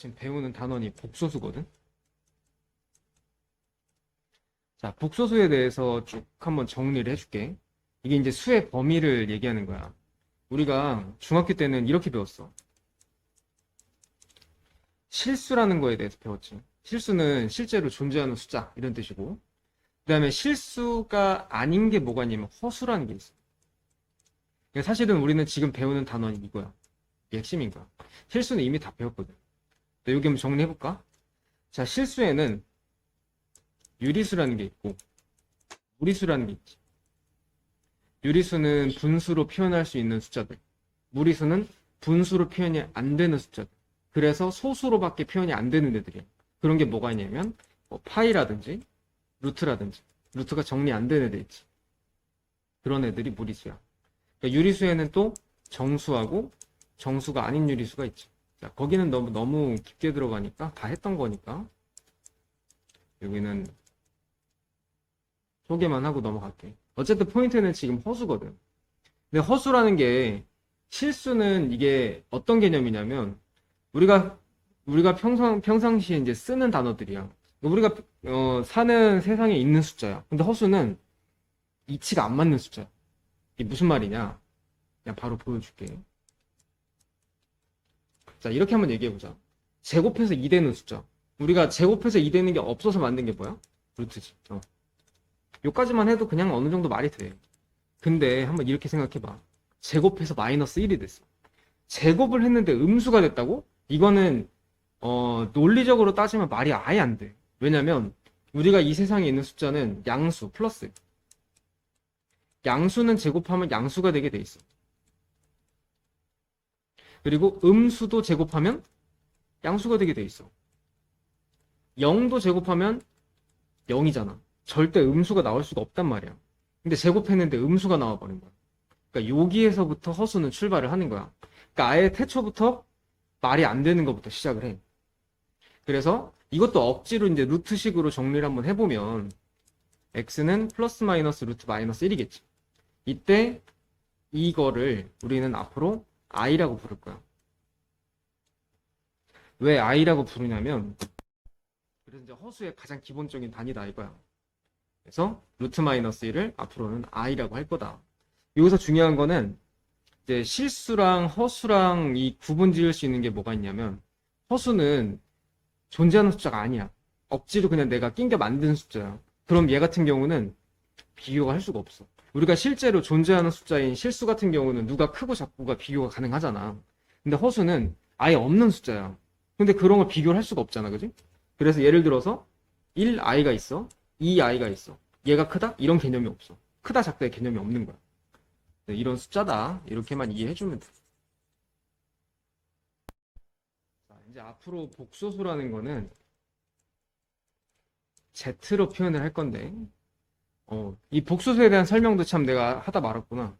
지금 배우는 단원이 복소수거든. 자, 복소수에 대해서 쭉 한번 정리를 해줄게. 이게 이제 수의 범위를 얘기하는 거야. 우리가 중학교 때는 이렇게 배웠어. 실수라는 거에 대해서 배웠지. 실수는 실제로 존재하는 숫자 이런 뜻이고, 그 다음에 실수가 아닌 게 뭐가 있냐면 허수라는 게 있어. 그러니까 사실은 우리는 지금 배우는 단원이 이거야. 이게 핵심인 거야. 실수는 이미 다 배웠거든. 여기 한번 정리해볼까? 자, 실수에는 유리수라는 게 있고 무리수라는 게 있지. 유리수는 분수로 표현할 수 있는 숫자들, 무리수는 분수로 표현이 안 되는 숫자들. 그래서 소수로밖에 표현이 안 되는 애들이야. 그런 게 뭐가 있냐면 뭐 파이라든지 루트라든지, 루트가 정리 안 되는 애들 있지. 그런 애들이 무리수야. 그러니까 유리수에는 또 정수하고 정수가 아닌 유리수가 있지. 자, 거기는 너무 깊게 들어가니까 다 했던 거니까 여기는 소개만 하고 넘어갈게. 어쨌든 포인트는 지금 허수거든. 근데 허수라는 게 실수는 이게 어떤 개념이냐면 우리가 평상시에 이제 쓰는 단어들이야. 우리가 사는 세상에 있는 숫자야. 근데 허수는 이치가 안 맞는 숫자야. 이게 무슨 말이냐? 그냥 바로 보여줄게. 자, 이렇게 한번 얘기해보자. 제곱해서 2 되는 숫자. 우리가 제곱해서 2 되는 게 없어서 만든 게 뭐야? 루트지. 요까지만 해도 그냥 어느 정도 말이 돼. 근데 한번 이렇게 생각해봐. 제곱해서 마이너스 1이 됐어. 제곱을 했는데 음수가 됐다고? 이거는 논리적으로 따지면 말이 아예 안 돼. 왜냐면 우리가 이 세상에 있는 숫자는 양수 플러스, 양수는 제곱하면 양수가 되게 돼 있어. 그리고 음수도 제곱하면 양수가 되게 돼 있어. 0도 제곱하면 0이잖아. 절대 음수가 나올 수가 없단 말이야. 근데 제곱했는데 음수가 나와버린 거야. 그러니까 여기에서부터 허수는 출발을 하는 거야. 그러니까 아예 태초부터 말이 안 되는 것부터 시작을 해. 그래서 이것도 억지로 이제 루트식으로 정리를 한번 해보면 x는 플러스 마이너스 루트 마이너스 1이겠지. 이때 이거를 우리는 앞으로 i라고 부를 거야. 왜 i라고 부르냐면 그래서 이제 허수의 가장 기본적인 단위다 이거야. 그래서 루트 마이너스 1을 앞으로는 i라고 할 거다. 여기서 중요한 거는 이제 실수랑 허수랑 이 구분 지을 수 있는 게 뭐가 있냐면 허수는 존재하는 숫자가 아니야. 억지로 그냥 내가 낑겨 만든 숫자야. 그럼 얘 같은 경우는 비교가 할 수가 없어. 우리가 실제로 존재하는 숫자인 실수 같은 경우는 누가 크고 작고가 비교가 가능하잖아. 근데 허수는 아예 없는 숫자야. 근데 그런 걸 비교를 할 수가 없잖아. 그지? 그래서 예를 들어서 1i가 있어. 2i가 있어. 얘가 크다? 이런 개념이 없어. 크다 작다의 개념이 없는 거야. 네, 이런 숫자다. 이렇게만 이해해주면 돼. 자, 이제 앞으로 복소수라는 거는 Z로 표현을 할 건데, 이 복소수에 대한 설명도 참 내가 하다 말았구나.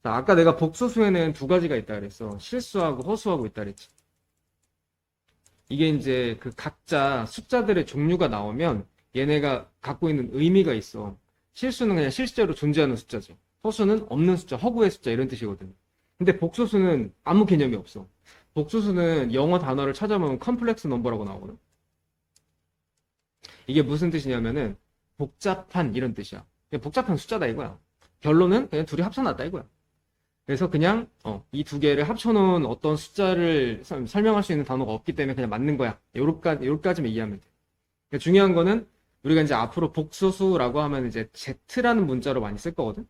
자, 아까 내가 복소수에는 두 가지가 있다 그랬어. 실수하고 허수하고 있다 그랬지. 이게 이제 그 각자 숫자들의 종류가 나오면 얘네가 갖고 있는 의미가 있어. 실수는 그냥 실제로 존재하는 숫자지. 허수는 없는 숫자, 허구의 숫자 이런 뜻이거든. 근데 복소수는 아무 개념이 없어. 복소수는 영어 단어를 찾아보면 컴플렉스 넘버라고 나오거든. 이게 무슨 뜻이냐면은 복잡한 이런 뜻이야. 그냥 복잡한 숫자다 이거야. 결론은 그냥 둘이 합쳐놨다 이거야. 그래서 그냥 이 두 개를 합쳐놓은 어떤 숫자를 설명할 수 있는 단어가 없기 때문에 그냥 맞는 거야. 요렇게까지만 이해하면 돼. 그러니까 중요한 거는 우리가 이제 앞으로 복소수라고 하면 이제 Z라는 문자로 많이 쓸 거거든.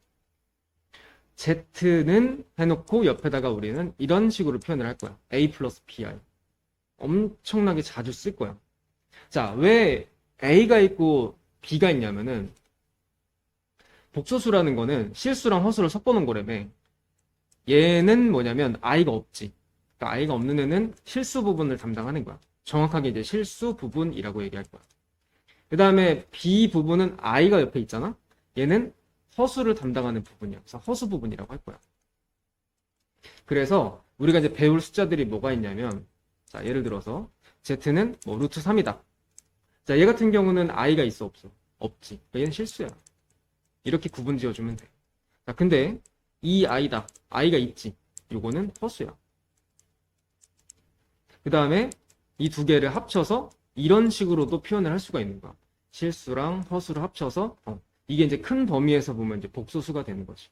Z는 해놓고 옆에다가 우리는 이런 식으로 표현을 할 거야. A 플러스 BI. 엄청나게 자주 쓸 거야. 자, 왜 A가 있고 B가 있냐면은 복소수라는 거는 실수랑 허수를 섞어놓은 거라며. 얘는 뭐냐면 I가 없지. 그러니까 I가 없는 애는 실수 부분을 담당하는 거야. 정확하게 이제 실수 부분이라고 얘기할 거야. 그 다음에 B 부분은 I가 옆에 있잖아. 얘는 허수를 담당하는 부분이야. 그래서 허수 부분이라고 할 거야. 그래서 우리가 이제 배울 숫자들이 뭐가 있냐면, 자, 예를 들어서 Z는 뭐 루트 3이다. 자, 얘 같은 경우는 I가 있어 없어? 없지. 그러니까 얘는 실수야. 이렇게 구분 지어주면 돼. 자, 근데 이 I다. I가 있지. 요거는 허수야. 그 다음에 이 두 개를 합쳐서 이런 식으로도 표현을 할 수가 있는 거야. 실수랑 허수를 합쳐서 이게 이제 큰 범위에서 보면 이제 복소수가 되는 거지.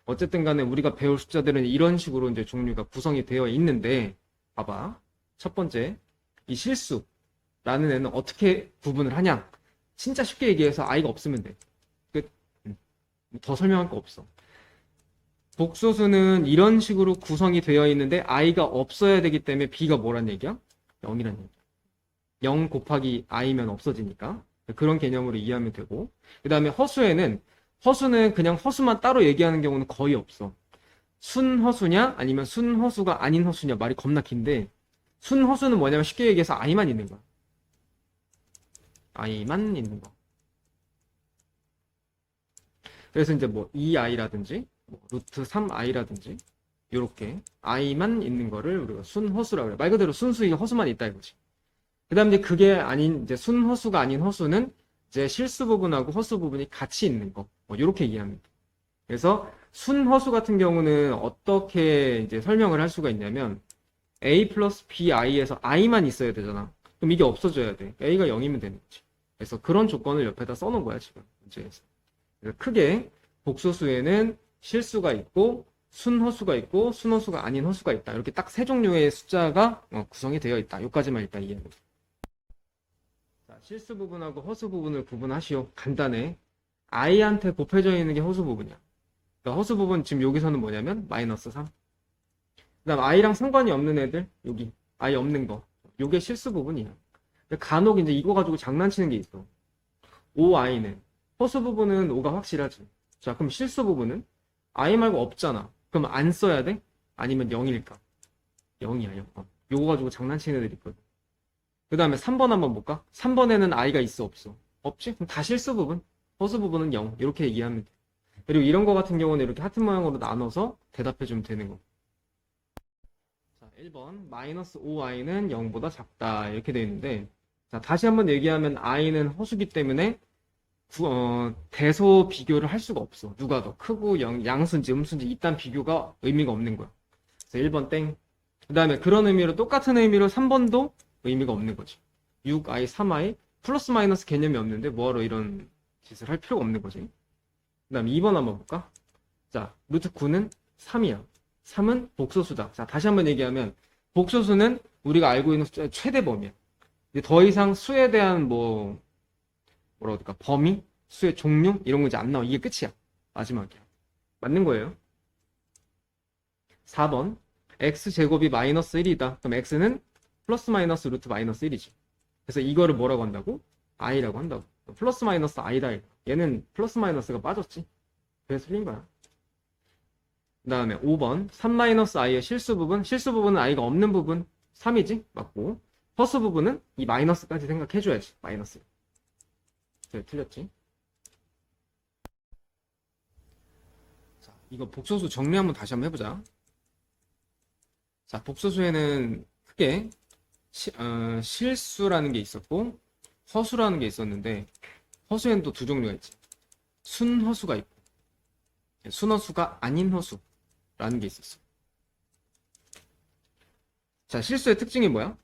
어쨌든 간에 우리가 배울 숫자들은 이런 식으로 이제 종류가 구성이 되어 있는데, 봐봐. 첫 번째, 이 실수라는 애는 어떻게 구분을 하냐? 진짜 쉽게 얘기해서 i가 없으면 돼. 끝. 더 설명할 거 없어. 복소수는 이런 식으로 구성이 되어 있는데 i가 없어야 되기 때문에 b가 뭐란 얘기야? 0이란 얘기야. 0 곱하기 i면 없어지니까. 그런 개념으로 이해하면 되고. 그 다음에 허수는 그냥 허수만 따로 얘기하는 경우는 거의 없어. 순허수냐 아니면 순허수가 아닌 허수냐, 말이 겁나 긴데, 순허수는 뭐냐면 쉽게 얘기해서 i만 있는 거야. i만 있는 거. 그래서 이제 뭐 2i라든지 뭐 루트 3i라든지 요렇게 i만 있는 거를 우리가 순허수라고 그래. 말 그대로 순수히 허수만 있다 이거지. 그 다음에 이제 그게 아닌, 이제 순허수가 아닌 허수는 이제 실수 부분하고 허수 부분이 같이 있는 거. 뭐 요렇게 이해합니다. 그래서 순허수 같은 경우는 어떻게 이제 설명을 할 수가 있냐면, a 플러스 bi에서 i만 있어야 되잖아. 그럼 이게 없어져야 돼. a가 0이면 되는 거지. 그래서 그런 조건을 옆에다 써놓은 거야, 지금 문제에서. 그래서 크게 복소수에는 실수가 있고 순허수가 있고 순허수가 아닌 허수가 있다. 이렇게 딱 세 종류의 숫자가 구성이 되어 있다. 여기까지만 일단 이해합니다. 자, 실수 부분하고 허수 부분을 구분하시오. 간단해. i한테 곱해져 있는 게 허수 부분이야. 그러니까 허수 부분 지금 여기서는 뭐냐면 마이너스 3. 그 다음 i랑 상관이 없는 애들, 여기 i 없는 거, 요게 실수 부분이야. 간혹 이제 이거 가지고 장난치는 게 있어. 5i는 허수 부분은 5가 확실하지. 자, 그럼 실수 부분은 i 말고 없잖아. 그럼 안 써야 돼? 아니면 0일까? 0이야, 0. 요거 가지고 장난치는 애들 있거든. 그 다음에 3번 한번 볼까? 3번에는 i가 있어, 없어? 없지? 그럼 다 실수 부분. 허수 부분은 0. 이렇게 얘기하면 돼. 그리고 이런 거 같은 경우는 이렇게 하트 모양으로 나눠서 대답해주면 되는 거. 자, 1번 마이너스 5i는 0보다 작다. 이렇게 되어 있는데, 자, 다시 한번 얘기하면 i는 허수기 때문에 대소 비교를 할 수가 없어. 누가 더 크고 양수인지 음수인지 이딴 비교가 의미가 없는 거야. 그래서 1번 땡. 그 다음에 그런 의미로 똑같은 의미로 3번도 의미가 없는 거지. 6i, 3i 플러스 마이너스 개념이 없는데 뭐하러 이런 짓을 할 필요가 없는 거지. 그 다음에 2번 한번 볼까? 자, 루트 9는 3이야. 3은 복소수다. 자, 다시 한번 얘기하면 복소수는 우리가 알고 있는 숫자의 최대 범위야. 이제 더 이상 수에 대한 뭐라고 할까, 범위, 수의 종류 이런 거 이제 안 나와. 이게 끝이야. 마지막이야. 맞는 거예요. 4번 x제곱이 마이너스 1이다. 그럼 x는 플러스 마이너스 루트 마이너스 1이지. 그래서 이거를 뭐라고 한다고? i라고 한다고. 플러스 마이너스 i다. 얘는 플러스 마이너스가 빠졌지. 그래서 틀린 거야. 그 다음에 5번 3-i의 실수 부분은 i가 없는 부분 3이지? 맞고, 허수 부분은 이 마이너스까지 생각해줘야지. 마이너스. 그래, 틀렸지. 자, 이거 복소수 정리 한번 다시 한번 해보자. 자, 복소수에는 크게 실수라는 게 있었고 허수라는 게 있었는데, 허수에는 또 두 종류가 있지. 순허수가 있고 순허수가 아닌 허수라는 게 있었어. 자, 실수의 특징이 뭐야?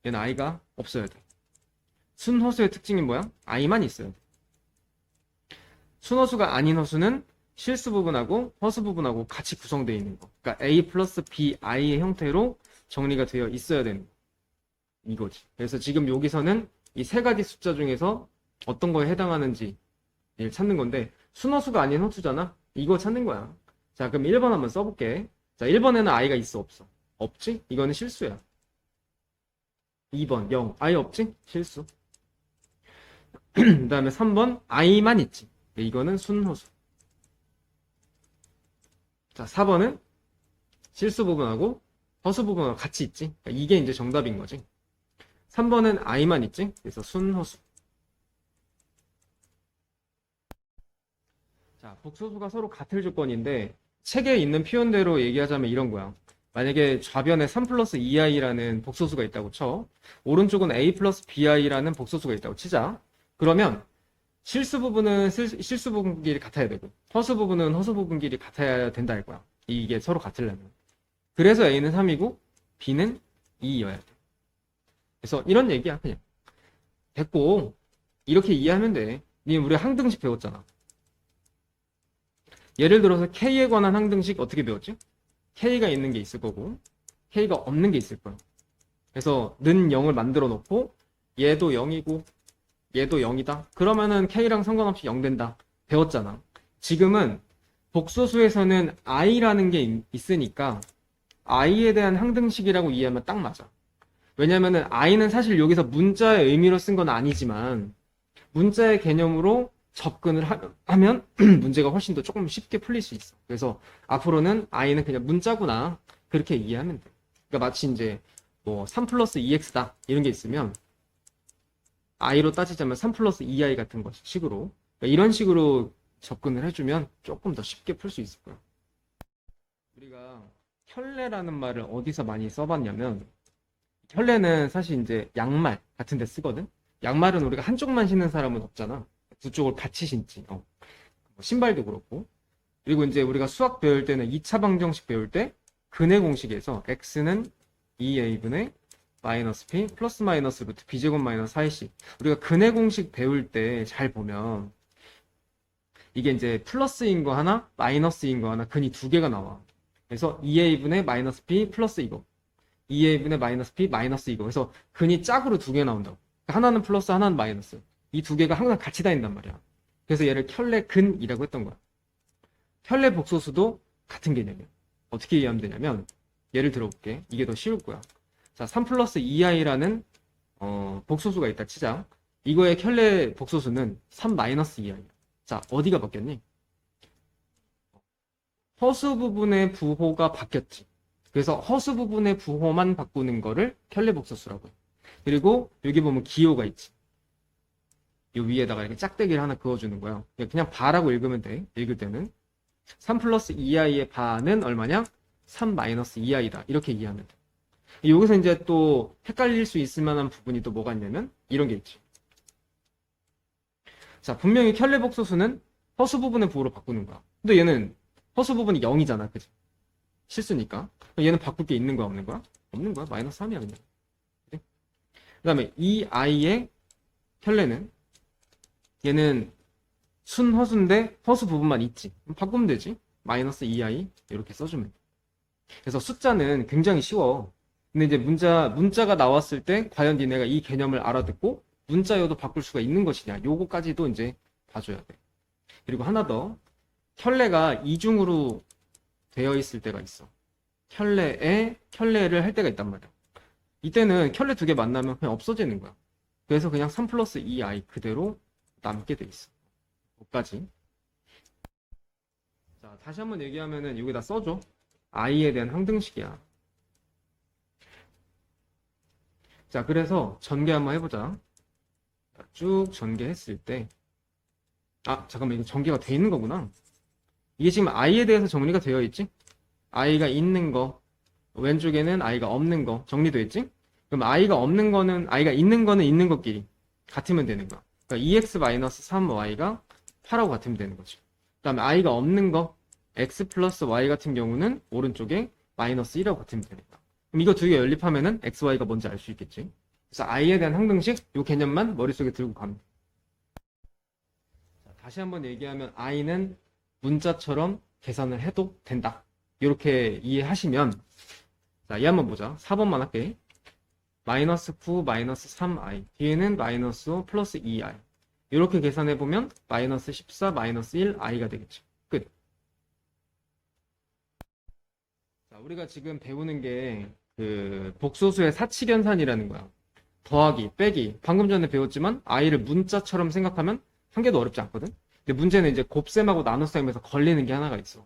얘는 i가 없어야 돼. 순허수의 특징이 뭐야? i만 있어야 돼. 순허수가 아닌 허수는 실수 부분하고 허수 부분하고 같이 구성되어 있는 거. 그러니까 a 플러스 bi의 형태로 정리가 되어 있어야 되는 거. 이거지. 그래서 지금 여기서는 이 세 가지 숫자 중에서 어떤 거에 해당하는지 찾는 건데, 순허수가 아닌 허수잖아? 이거 찾는 거야. 자, 그럼 1번 한번 써볼게. 자, 1번에는 i가 있어, 없어? 없지? 이거는 실수야. 2번 0. i 없지? 실수. 그 다음에 3번 i만 있지. 이거는 순허수. 자, 4번은 실수 부분하고 허수 부분하고 같이 있지. 그러니까 이게 이제 정답인 거지. 3번은 i만 있지. 그래서 순허수. 자, 복소수가 서로 같을 조건인데 책에 있는 표현대로 얘기하자면 이런 거야. 만약에 좌변에 3 플러스 2i라는 복소수가 있다고 쳐. 오른쪽은 a 플러스 bi라는 복소수가 있다고 치자. 그러면 실수 부분은 실수 부분끼리 같아야 되고 허수 부분은 허수 부분끼리 같아야 된다 할 거야. 이게 서로 같으려면. 그래서 a는 3이고 b는 2여야 돼. 그래서 이런 얘기야, 그냥. 됐고, 이렇게 이해하면 돼. 우리 항등식 배웠잖아. 예를 들어서 K에 관한 항등식 어떻게 배웠지? K가 있는 게 있을 거고, K가 없는 게 있을 거야. 그래서 는 0을 만들어 놓고, 얘도 0이고, 얘도 0이다. 그러면은 K랑 상관없이 0 된다. 배웠잖아. 지금은 복소수에서는 i라는 게 있으니까 i에 대한 항등식이라고 이해하면 딱 맞아. 왜냐면은 i는 사실 여기서 문자의 의미로 쓴 건 아니지만 문자의 개념으로 접근을 하면 문제가 훨씬 더 조금 쉽게 풀릴 수 있어. 그래서 앞으로는 i는 그냥 문자구나. 그렇게 이해하면 돼. 그러니까 마치 이제 뭐 3 플러스 2x다. 이런 게 있으면 i로 따지자면 3 플러스 2i 같은 식으로 그러니까 이런 식으로 접근을 해주면 조금 더 쉽게 풀 수 있을 거야. 우리가 켤레라는 말을 어디서 많이 써봤냐면 켤레는 사실 이제 양말 같은 데 쓰거든. 양말은 우리가 한쪽만 신는 사람은 없잖아. 두 쪽을 같이 신지. 뭐 신발도 그렇고. 그리고 이제 우리가 수학 배울 때는 2차 방정식 배울 때 근의 공식에서 x는 2a분의 마이너스 p 플러스 마이너스 루트 b제곱 마이너스 4ac. 우리가 근의 공식 배울 때 잘 보면 이게 이제 플러스인 거 하나, 마이너스인 거 하나, 근이 두 개가 나와. 그래서 2a분의 마이너스 p 플러스 이거. 2a분의 마이너스 p 마이너스 이거. 그래서 근이 짝으로 두 개 나온다고. 하나는 플러스, 하나는 마이너스. 이 두 개가 항상 같이 다닌단 말이야. 그래서 얘를 켤레 근이라고 했던 거야. 켤레 복소수도 같은 개념이야. 어떻게 이해하면 되냐면 예를 들어볼게. 이게 더 쉬울 거야. 자, 3 플러스 2i라는 복소수가 있다 치자. 이거의 켤레 복소수는 3 마이너스 2i야. 자, 어디가 바뀌었니? 허수 부분의 부호가 바뀌었지. 그래서 허수 부분의 부호만 바꾸는 거를 켤레 복소수라고 해. 그리고 여기 보면 기호가 있지. 요 위에다가 이렇게 짝대기를 하나 그어주는 거야. 그냥 바라고 읽으면 돼. 읽을 때는 3 플러스 2i의 바는 얼마냐? 3 마이너스 2i다. 이렇게 이해하면 돼. 여기서 이제 또 헷갈릴 수 있을 만한 부분이 또 뭐가 있냐면 이런 게 있지. 자, 분명히 켤레 복소수는 허수 부분의 부호로 바꾸는 거야. 근데 얘는 허수 부분이 0이잖아. 그치? 실수니까. 얘는 바꿀 게 있는 거야, 없는 거야? 없는 거야. 마이너스 3이야, 그냥. 그 다음에 이 i의 켤레는 얘는 순허수인데 허수 부분만 있지. 그럼 바꾸면 되지. 마이너스 2i 이렇게 써주면 돼. 그래서 숫자는 굉장히 쉬워. 근데 이제 문자가 나왔을 때 과연 니네가 이 개념을 알아듣고 문자여도 바꿀 수가 있는 것이냐. 요거까지도 이제 봐줘야 돼. 그리고 하나 더. 켤레가 이중으로 되어 있을 때가 있어. 켤레를 할 때가 있단 말이야. 이때는 켤레 두 개 만나면 그냥 없어지는 거야. 그래서 그냥 3 플러스 2i 그대로 남게 돼 있어. 여기까지. 자, 다시 한번 얘기하면은 여기다 써줘. i에 대한 항등식이야. 자, 그래서 전개 한번 해보자. 쭉 전개했을 때, 잠깐만, 이거 전개가 돼 있는 거구나. 이게 지금 i에 대해서 정리가 되어 있지? i가 있는 거, 왼쪽에는 i가 없는 거 정리되어 있지? 그럼 i가 없는 거는, i가 있는 거는 있는 것끼리 같으면 되는 거야. 그러니까 2x-3y가 8하고 같으면 되는 거지. 그 다음에 i가 없는 거, x 플러스 y 같은 경우는 오른쪽에 마이너스 1하고 같으면 되니까. 그럼 이거 두 개 연립하면은 xy가 뭔지 알 수 있겠지? 그래서 i에 대한 항등식, 이 개념만 머릿속에 들고 가면 돼. 자, 다시 한번 얘기하면 i는 문자처럼 계산을 해도 된다. 이렇게 이해하시면, 자, 이 한번 보자. 4번만 할게. 마이너스 9, 마이너스 3i. 뒤에는 마이너스 5 플러스 2i. 이렇게 계산해보면 마이너스 14, 마이너스 1i가 되겠죠. 끝. 자, 우리가 지금 배우는 게 그 복소수의 사칙연산이라는 거야. 더하기, 빼기. 방금 전에 배웠지만 i를 문자처럼 생각하면 한 개도 어렵지 않거든. 근데 문제는 이제 곱셈하고 나눗셈에서 걸리는 게 하나가 있어.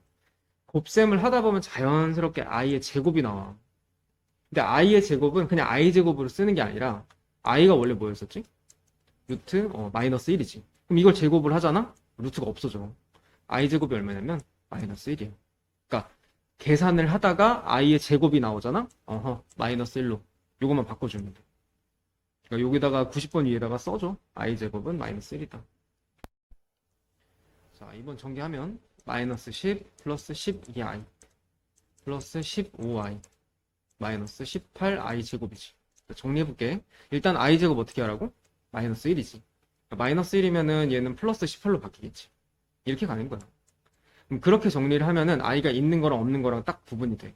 곱셈을 하다 보면 자연스럽게 i의 제곱이 나와. 근데 i의 제곱은 그냥 i 제곱으로 쓰는 게 아니라 i가 원래 뭐였었지? 루트 마이너스 1이지. 그럼 이걸 제곱을 하잖아? 루트가 없어져. i 제곱이 얼마냐면 마이너스 1이야. 그러니까 계산을 하다가 i의 제곱이 나오잖아? 마이너스 1로. 요것만 바꿔주면 돼. 그러니까 여기다가 90번 위에다가 써줘. i 제곱은 마이너스 1이다. 자, 이번 전개하면 마이너스 10 플러스 12i 플러스 15i 마이너스 18i 제곱이지. 정리해볼게. 일단 i제곱 어떻게 하라고? 마이너스 1이지. 마이너스 1이면은 얘는 플러스 18로 바뀌겠지. 이렇게 가는 거야. 그럼 그렇게 정리를 하면은 i가 있는 거랑 없는 거랑 딱 구분이 돼.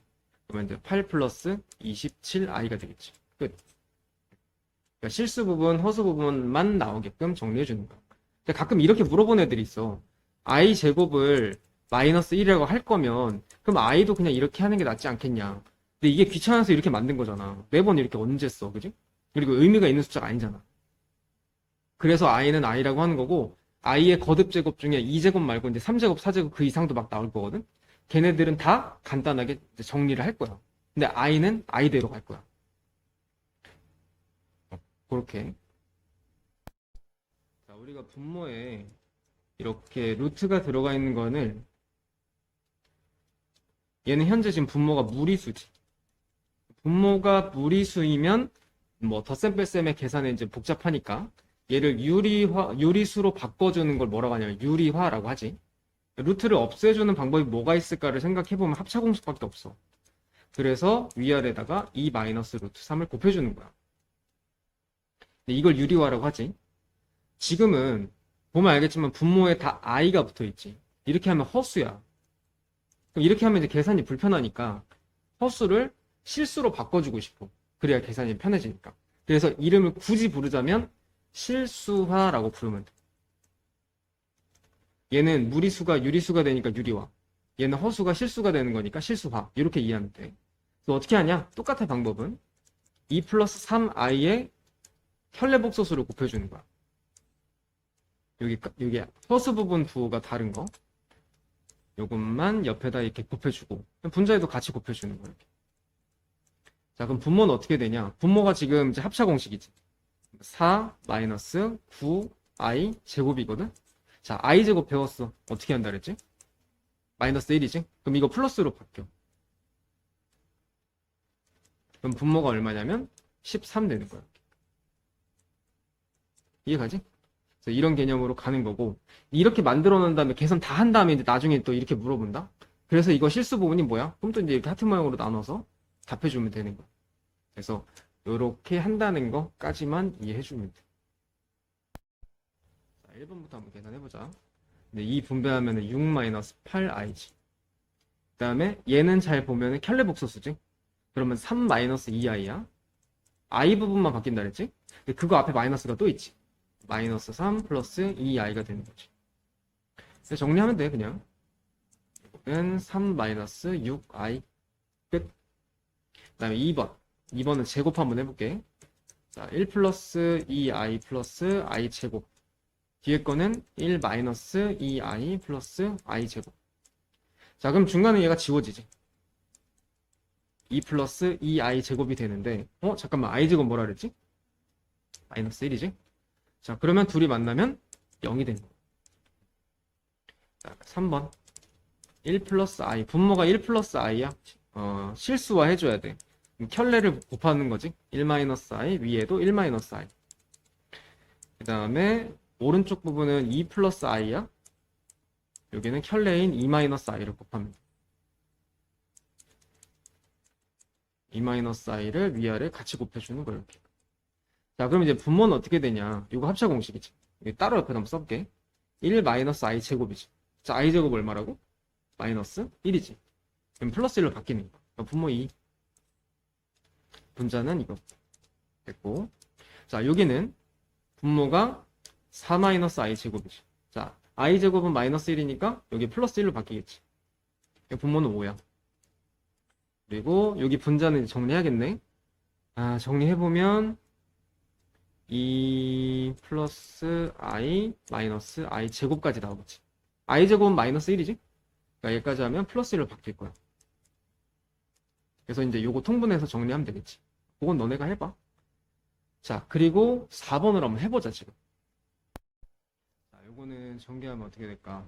그러면 이제 8 플러스 27i가 되겠지. 끝. 그러니까 실수 부분, 허수 부분만 나오게끔 정리해 주는 거야. 근데 가끔 이렇게 물어본 애들이 있어. i 제곱을 마이너스 1이라고 할 거면 그럼 i도 그냥 이렇게 하는 게 낫지 않겠냐. 근데 이게 귀찮아서 이렇게 만든 거잖아. 매번 이렇게 언제 써, 그지? 그리고 의미가 있는 숫자가 아니잖아. 그래서 i는 i라고 하는 거고 i의 거듭 제곱 중에 2제곱 말고 이제 3제곱, 4제곱 그 이상도 막 나올 거거든. 걔네들은 다 간단하게 이제 정리를 할 거야. 근데 i는 i대로 갈 거야. 그렇게. 자, 우리가 분모에 이렇게 루트가 들어가 있는 거는 얘는 현재 지금 분모가 무리수지. 분모가 무리수이면 뭐 덧셈 뺄셈의 계산이 이제 복잡하니까 얘를 유리수로 바꿔주는 걸 뭐라고 하냐면 유리화라고 하지. 루트를 없애주는 방법이 뭐가 있을까를 생각해보면 합차공식밖에 없어. 그래서 위아래다가 2 마이너스 루트 3을 곱해주는 거야. 근데 이걸 유리화라고 하지. 지금은 보면 알겠지만 분모에 다 i가 붙어있지. 이렇게 하면 허수야. 그럼 이렇게 하면 이제 계산이 불편하니까 허수를 실수로 바꿔주고 싶어. 그래야 계산이 편해지니까. 그래서 이름을 굳이 부르자면 실수화라고 부르면 돼. 얘는 무리수가 유리수가 되니까 유리화. 얘는 허수가 실수가 되는 거니까 실수화. 이렇게 이해하면 돼. 그래서 어떻게 하냐? 똑같아 방법은. 2 플러스 3i의 현례복소수를 곱해주는 거야. 여기 허수 부분 부호가 다른 거. 요것만 옆에다 이렇게 곱해주고 분자에도 같이 곱해주는 거야. 이렇게. 자, 그럼 분모는 어떻게 되냐? 분모가 지금 이제 합차 공식이지. 4 마이너스 9i 제곱이거든? 자, i 제곱 배웠어. 어떻게 한다 그랬지? 마이너스 1이지? 그럼 이거 플러스로 바뀌어. 그럼 분모가 얼마냐면 13 되는 거야. 이해가지? 그래서 이런 개념으로 가는 거고, 이렇게 만들어 놓은 다음에 계산 다 한 다음에 이제 나중에 또 이렇게 물어본다? 그래서 이거 실수 부분이 뭐야? 그럼 또 이제 이렇게 하트 모양으로 나눠서 답해주면 되는 거야. 그래서 이렇게 한다는 거까지만 이해해주면 돼. 자, 1번부터 한번 계산해보자. 근데 이 분배하면 6-8i지. 그 다음에 얘는 잘 보면 켤레복소수지? 그러면 3-2i야. i 부분만 바뀐다 그랬지? 근데 그거 앞에 마이너스가 또 있지. 마이너스 3 플러스 2i가 되는 거지. 그래서 정리하면 돼, 그냥. 이거는 3 마이너스 6i. 끝. 그 다음에 2번. 2번은 제곱 한번 해볼게. 자, 1 플러스 2i 플러스 i 제곱. 뒤에 거는 1 마이너스 2i 플러스 i 제곱. 자, 그럼 중간에 얘가 지워지지. 2 플러스 2i 제곱이 되는데, 잠깐만, i 제곱 뭐라 그랬지? 마이너스 1이지? 자, 그러면 둘이 만나면 0이 되는 거야. 자, 3번. 1 플러스 i. 분모가 1 플러스 i야. 실수화 해줘야 돼. 켤레를 곱하는 거지. 1 마이너스 i. 위에도 1 마이너스 i. 그 다음에 오른쪽 부분은 2 플러스 i야. 여기는 켤레인 2 마이너스 i를 곱하면 돼. 2 마이너스 i를 위아래 같이 곱해주는 거야, 이렇게. 자, 그럼 이제 분모는 어떻게 되냐? 이거 합차 공식이지. 여기 따로 옆에 한번 써볼게. 1 마이너스 i 제곱이지. 자, i 제곱 얼마라고? 마이너스 1이지. 그럼 플러스 1로 바뀌는 거야. 그럼 분모 2. 분자는 이거. 됐고. 자, 여기는 분모가 4 마이너스 i 제곱이지. 자, i 제곱은 마이너스 1이니까 여기 플러스 1로 바뀌겠지. 분모는 5야. 그리고 여기 분자는 정리해야겠네. 정리해보면 2 플러스 i 마이너스 i 제곱까지 나오겠지. i 제곱은 마이너스 1이지? 그러니까 여기까지 하면 플러스 1로 바뀔 거야. 그래서 이제 요거 통분해서 정리하면 되겠지. 그건 너네가 해봐. 자, 그리고 4번을 한번 해보자, 지금. 자, 요거는 전개하면 어떻게 될까?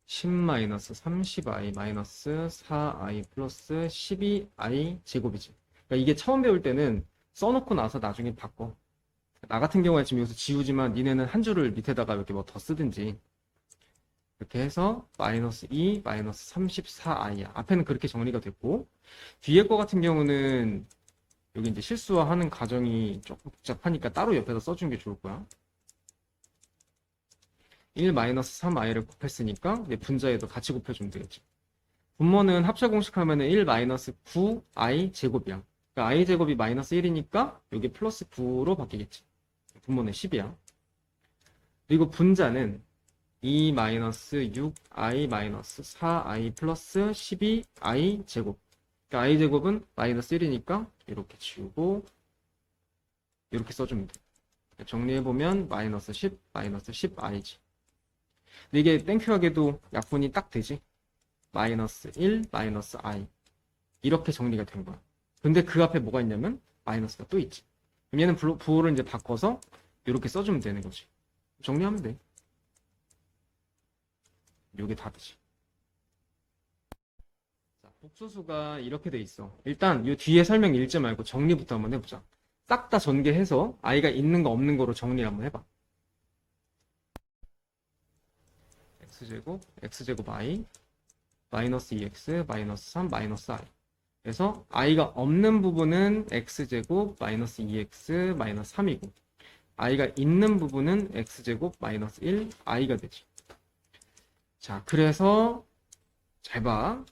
10-30i 마이너스 4i 플러스 12i 제곱이지. 그러니까 이게 처음 배울 때는 써놓고 나서 나중에 바꿔. 나 같은 경우에 지금 여기서 지우지만 니네는 한 줄을 밑에다가 이렇게 뭐 더 쓰든지. 이렇게 해서 마이너스 2 마이너스 34i야. 앞에는 그렇게 정리가 됐고 뒤에 거 같은 경우는 여기 이제 실수화하는 과정이 조금 복잡하니까 따로 옆에다 써주는 게 좋을 거야. 1-3i를 곱했으니까 이제 분자에도 같이 곱해주면 되겠지. 분모는 합차 공식하면은 1-9i 제곱이야. 그러니까 i 제곱이 마이너스 1이니까 여기 플러스 9로 바뀌겠지. 분모는 10이야. 그리고 분자는 2-6i-4i 플러스 12i 제곱. 그러니까 i 제곱은 마이너스 1이니까 이렇게 지우고 이렇게 써주면 돼. 정리해보면 마이너스 10, 마이너스 10i지. 근데 이게 땡큐하게도 약분이 딱 되지. 마이너스 1, 마이너스 i. 이렇게 정리가 된 거야. 근데 그 앞에 뭐가 있냐면 마이너스가 또 있지. 그럼 얘는 부호를 이제 바꿔서 이렇게 써주면 되는 거지. 정리하면 돼. 요게 답이지. 자, 복소수가 이렇게 돼 있어. 일단 요 뒤에 설명 읽지 말고 정리부터 한번 해보자. 싹 다 전개해서 i가 있는 거 없는 거로 정리를 한번 해봐. x제곱 i 마이너스 2x 마이너스 3 마이너스 i. 그래서 i가 없는 부분은 x제곱 마이너스 2x 마이너스 3이고 i가 있는 부분은 x제곱 마이너스 1 i가 되지. 자, 그래서 잘 봐.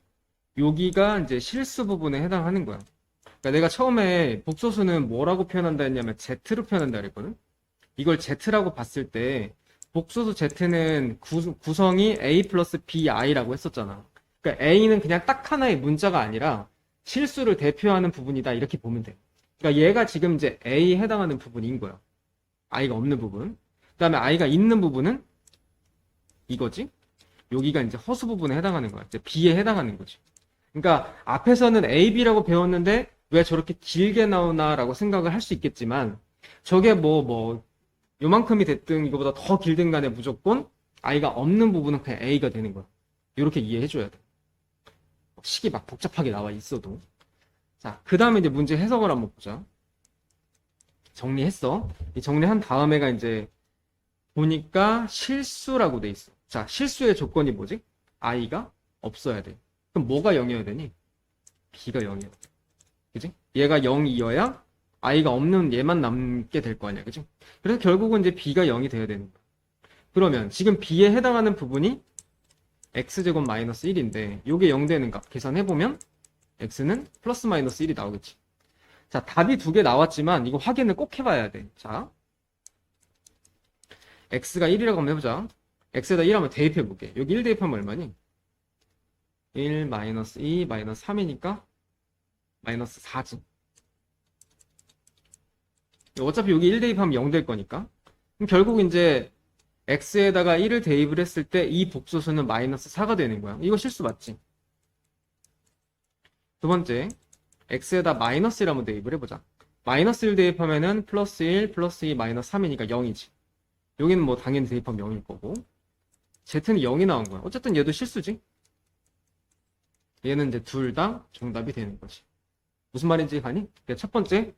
여기가 이제 실수 부분에 해당하는 거야. 그러니까 내가 처음에 복소수는 뭐라고 표현한다 했냐면 z로 표현한다 그랬거든. 이걸 z라고 봤을 때 복소수 z는 구성이 a 플러스 bi라고 했었잖아. 그러니까 a는 그냥 딱 하나의 문자가 아니라 실수를 대표하는 부분이다 이렇게 보면 돼. 그러니까 얘가 지금 이제 a에 해당하는 부분인 거야. i가 없는 부분. 그 다음에 i가 있는 부분은 이거지. 여기가 이제 허수 부분에 해당하는 거야. 이제 b에 해당하는 거지. 그러니까 앞에서는 a, b라고 배웠는데 왜 저렇게 길게 나오나라고 생각을 할 수 있겠지만 저게 요만큼이 됐든 이거보다 더 길든 간에 무조건 i가 없는 부분은 그냥 a가 되는 거야. 이렇게 이해해줘야 돼. 식이 막 복잡하게 나와 있어도. 자, 그 다음에 이제 문제 해석을 한번 보자. 정리했어. 이 정리한 다음에가 이제 보니까 실수라고 돼 있어. 자, 실수의 조건이 뭐지? i가 없어야 돼. 그럼 뭐가 0이어야 되니? b가 0이어야 돼. 그지? 얘가 0이어야 i가 없는 얘만 남게 될 거 아니야. 그지? 그래서 결국은 이제 b가 0이 돼야 되는 거야. 그러면 지금 b에 해당하는 부분이 x제곱 마이너스 1인데 요게 0 되는 값 계산해보면 x는 플러스 마이너스 1이 나오겠지. 자, 답이 두 개 나왔지만 이거 확인을 꼭 해봐야 돼. 자, x가 1이라고 한번 해보자. x에다 1 한번 대입해볼게. 여기 1 대입하면 얼마니? 1 마이너스 2 마이너스 3이니까 마이너스 4지. 어차피 여기 1 대입하면 0 될 거니까. 그럼 결국 이제 x에다가 1을 대입을 했을 때 이 복소수는 마이너스 4가 되는 거야. 이거 실수 맞지? 두 번째, x에다 마이너스 1 한번 대입을 해보자. 마이너스 1 대입하면은 플러스 1, 플러스 2, 마이너스 3이니까 0이지. 여기는 뭐 당연히 대입하면 0일 거고. z는 0이 나온 거야. 어쨌든 얘도 실수지. 얘는 이제 둘 다 정답이 되는 거지. 무슨 말인지 가니? 첫 번째,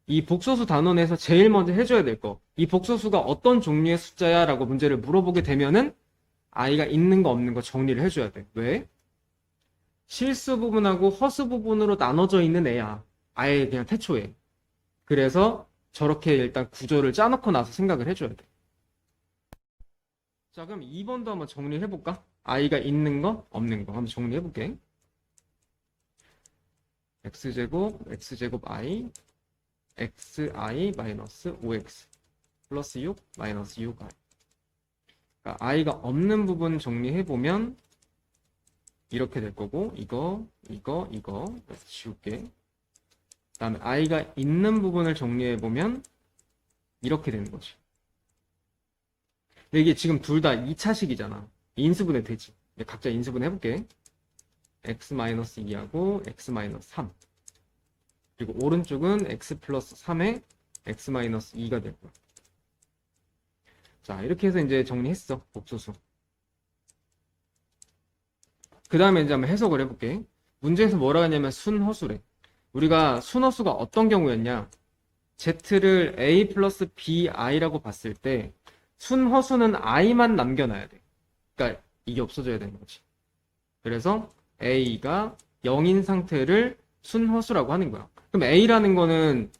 이 복소수 단원에서 제일 먼저 해줘야 될 거. 이 복소수가 어떤 종류의 숫자야? 라고 문제를 물어보게 되면은 i가 있는 거 없는 거 정리를 해줘야 돼. 왜? 실수 부분하고 허수 부분으로 나눠져 있는 애야. 아예 그냥 태초에. 그래서 저렇게 일단 구조를 짜놓고 나서 생각을 해줘야 돼. 자, 그럼 2번도 한번 정리를 해볼까? i가 있는 거, 없는 거. 한번 정리해볼게. x제곱 i xi 마이너스 5x 플러스 6 마이너스 6i. 그러니까 i가 없는 부분 정리해보면 이렇게 될 거고, 이거 그래서 지울게. 그 다음에 i가 있는 부분을 정리해보면 이렇게 되는 거지. 근데 이게 지금 둘 다 2차식이잖아. 인수분해 되지. 각자 인수분해 해볼게. x-2하고 x-3. 그리고 오른쪽은 x 플러스 3에 x-2가 될 거야. 자, 이렇게 해서 이제 정리했어. 복소수. 그 다음에 이제 한번 해석을 해볼게. 문제에서 뭐라 하냐면 순허수래. 우리가 순허수가 어떤 경우였냐? z를 a 플러스 bi라고 봤을 때 순허수는 i만 남겨놔야 돼. 그러니까 이게 없어져야 되는 거지. 그래서 a가 0인 상태를 순허수라고 하는 거야. 그럼 a라는 거는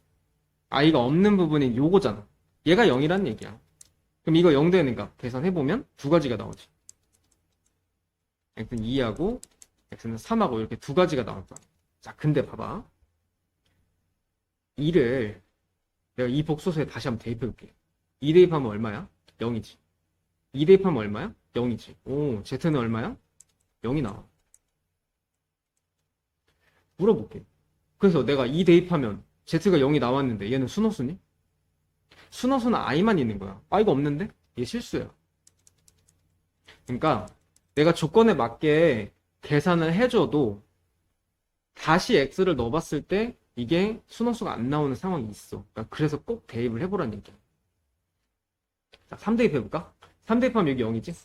i가 없는 부분인 요거잖아. 얘가 0이란 얘기야. 그럼 이거 0 되는 값 계산해보면 두 가지가 나오지. x는 2하고 x는 3하고 이렇게 두 가지가 나올 거야. 자, 근데 봐봐. 2를 내가 이 복소수에 다시 한번 대입해볼게. 2 대입하면 얼마야? 0이지. 2 대입하면 얼마야? 0이지. 오, z는 얼마야? 0이 나와. 물어볼게. 그래서 내가 2 대입하면 z가 0이 나왔는데 얘는 순호수니? 순호수는 i만 있는 거야. i가 없는데? 얘 실수야. 그러니까 내가 조건에 맞게 계산을 해줘도 다시 x를 넣어봤을 때 이게 순호수가 안 나오는 상황이 있어. 그러니까 그래서 꼭 대입을 해보라는 얘기야. 자, 3 대입해볼까? 3 대입하면 여기 0이지?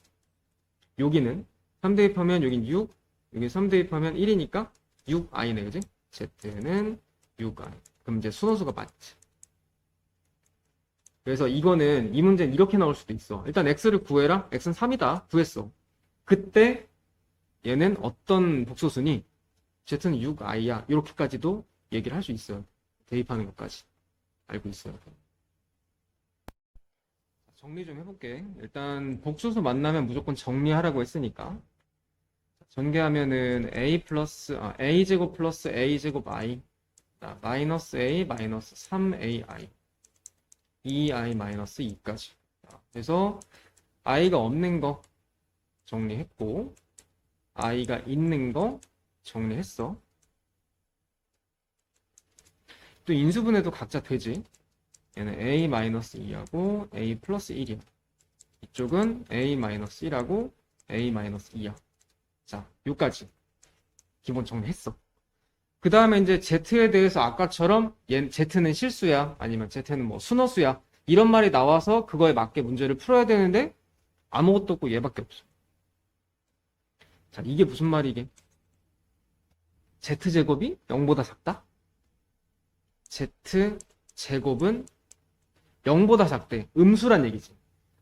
여기는 3 대입하면 여긴 6, 여기 3 대입하면 1이니까 6i네, 그지? z는 6i. 그럼 이제 순호수가 맞지. 그래서 이거는, 이 문제는 이렇게 나올 수도 있어. 일단 x를 구해라. x는 3이다. 구했어. 그때 얘는 어떤 복소수니? z는 6i야. 이렇게까지도 얘기를 할 수 있어요. 대입하는 것까지. 알고 있어요. 정리 좀 해볼게. 일단 복소수 만나면 무조건 정리하라고 했으니까. 전개하면은 a제곱 플러스 a제곱 i. 마이너스 a 마이너스 3ai. 2i 마이너스 2까지. 그래서 i가 없는 거 정리했고, i가 있는 거 정리했어. 또 인수분해도 각자 되지. 얘는 a 마이너스 2하고 a 플러스 1이야. 이쪽은 a 마이너스 1하고 a 마이너스 2야. 자, 요까지 기본 정리했어. 그 다음에 이제 z에 대해서 아까처럼 z는 실수야, 아니면 z는 뭐 순허수야, 이런 말이 나와서 그거에 맞게 문제를 풀어야 되는데 아무것도 없고 얘밖에 없어. 자, 이게 무슨 말이게? z제곱이 0보다 작다? z제곱은 0보다 작대. 음수란 얘기지.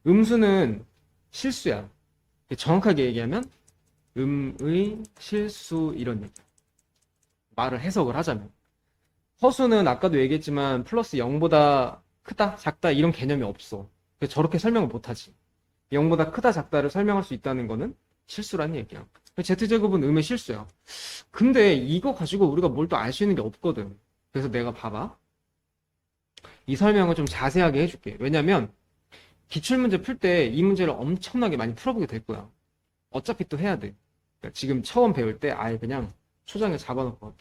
음수는 실수야. 정확하게 얘기하면 음의 실수, 이런 얘기야. 말을 해석을 하자면. 허수는 아까도 얘기했지만 플러스 0보다 크다, 작다 이런 개념이 없어. 그래서 저렇게 설명을 못하지. 0보다 크다, 작다를 설명할 수 있다는 거는 실수란 얘기야. z제곱은 음의 실수야. 근데 이거 가지고 우리가 뭘 또 알 수 있는 게 없거든. 그래서 내가 봐봐. 이 설명을 좀 자세하게 해줄게. 왜냐면 기출문제 풀 때 이 문제를 엄청나게 많이 풀어보게 될 거야. 어차피 또 해야 돼. 그러니까 지금 처음 배울 때 아예 그냥 초장에 잡아놓고.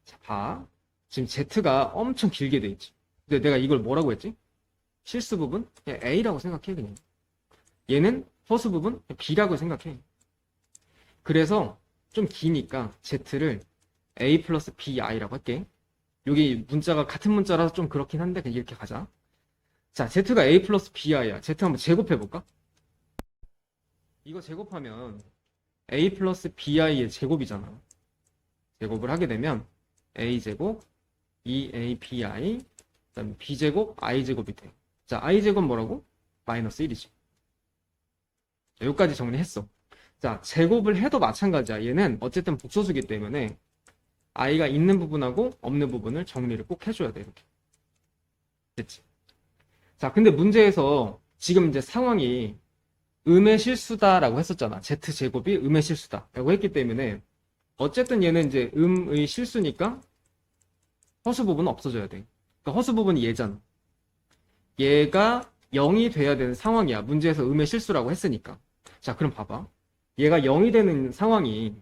자, 봐. 지금 Z가 엄청 길게 돼 있지. 근데 내가 이걸 뭐라고 했지? 실수 부분? 그냥 A라고 생각해, 그냥. 얘는 허수 부분? 그냥 B라고 생각해. 그래서 좀 기니까 Z를 A 플러스 BI라고 할게. 여기 문자가 같은 문자라서 좀 그렇긴 한데 그냥 이렇게 가자. 자, Z가 A 플러스 BI야. Z 한번 제곱해볼까? 이거 제곱하면 A 플러스 BI의 제곱이잖아. 제곱을 하게 되면 A제곱, 2ABI, 그 다음에 B제곱, I제곱이 돼. 자, I제곱 뭐라고? 마이너스 1이지. 자, 여기까지 정리했어. 자, 제곱을 해도 마찬가지야. 얘는 어쨌든 복소수기 때문에 i가 있는 부분하고 없는 부분을 정리를 꼭 해줘야 돼, 이렇게. 됐지? 자, 근데 문제에서 지금 이제 상황이 음의 실수다라고 했었잖아. z제곱이 음의 실수다라고 했기 때문에 어쨌든 얘는 이제 음의 실수니까 허수 부분은 없어져야 돼. 그러니까 허수 부분이 얘잖아. 얘가 0이 돼야 되는 상황이야. 문제에서 음의 실수라고 했으니까. 자, 그럼 봐봐. 얘가 0이 되는 상황이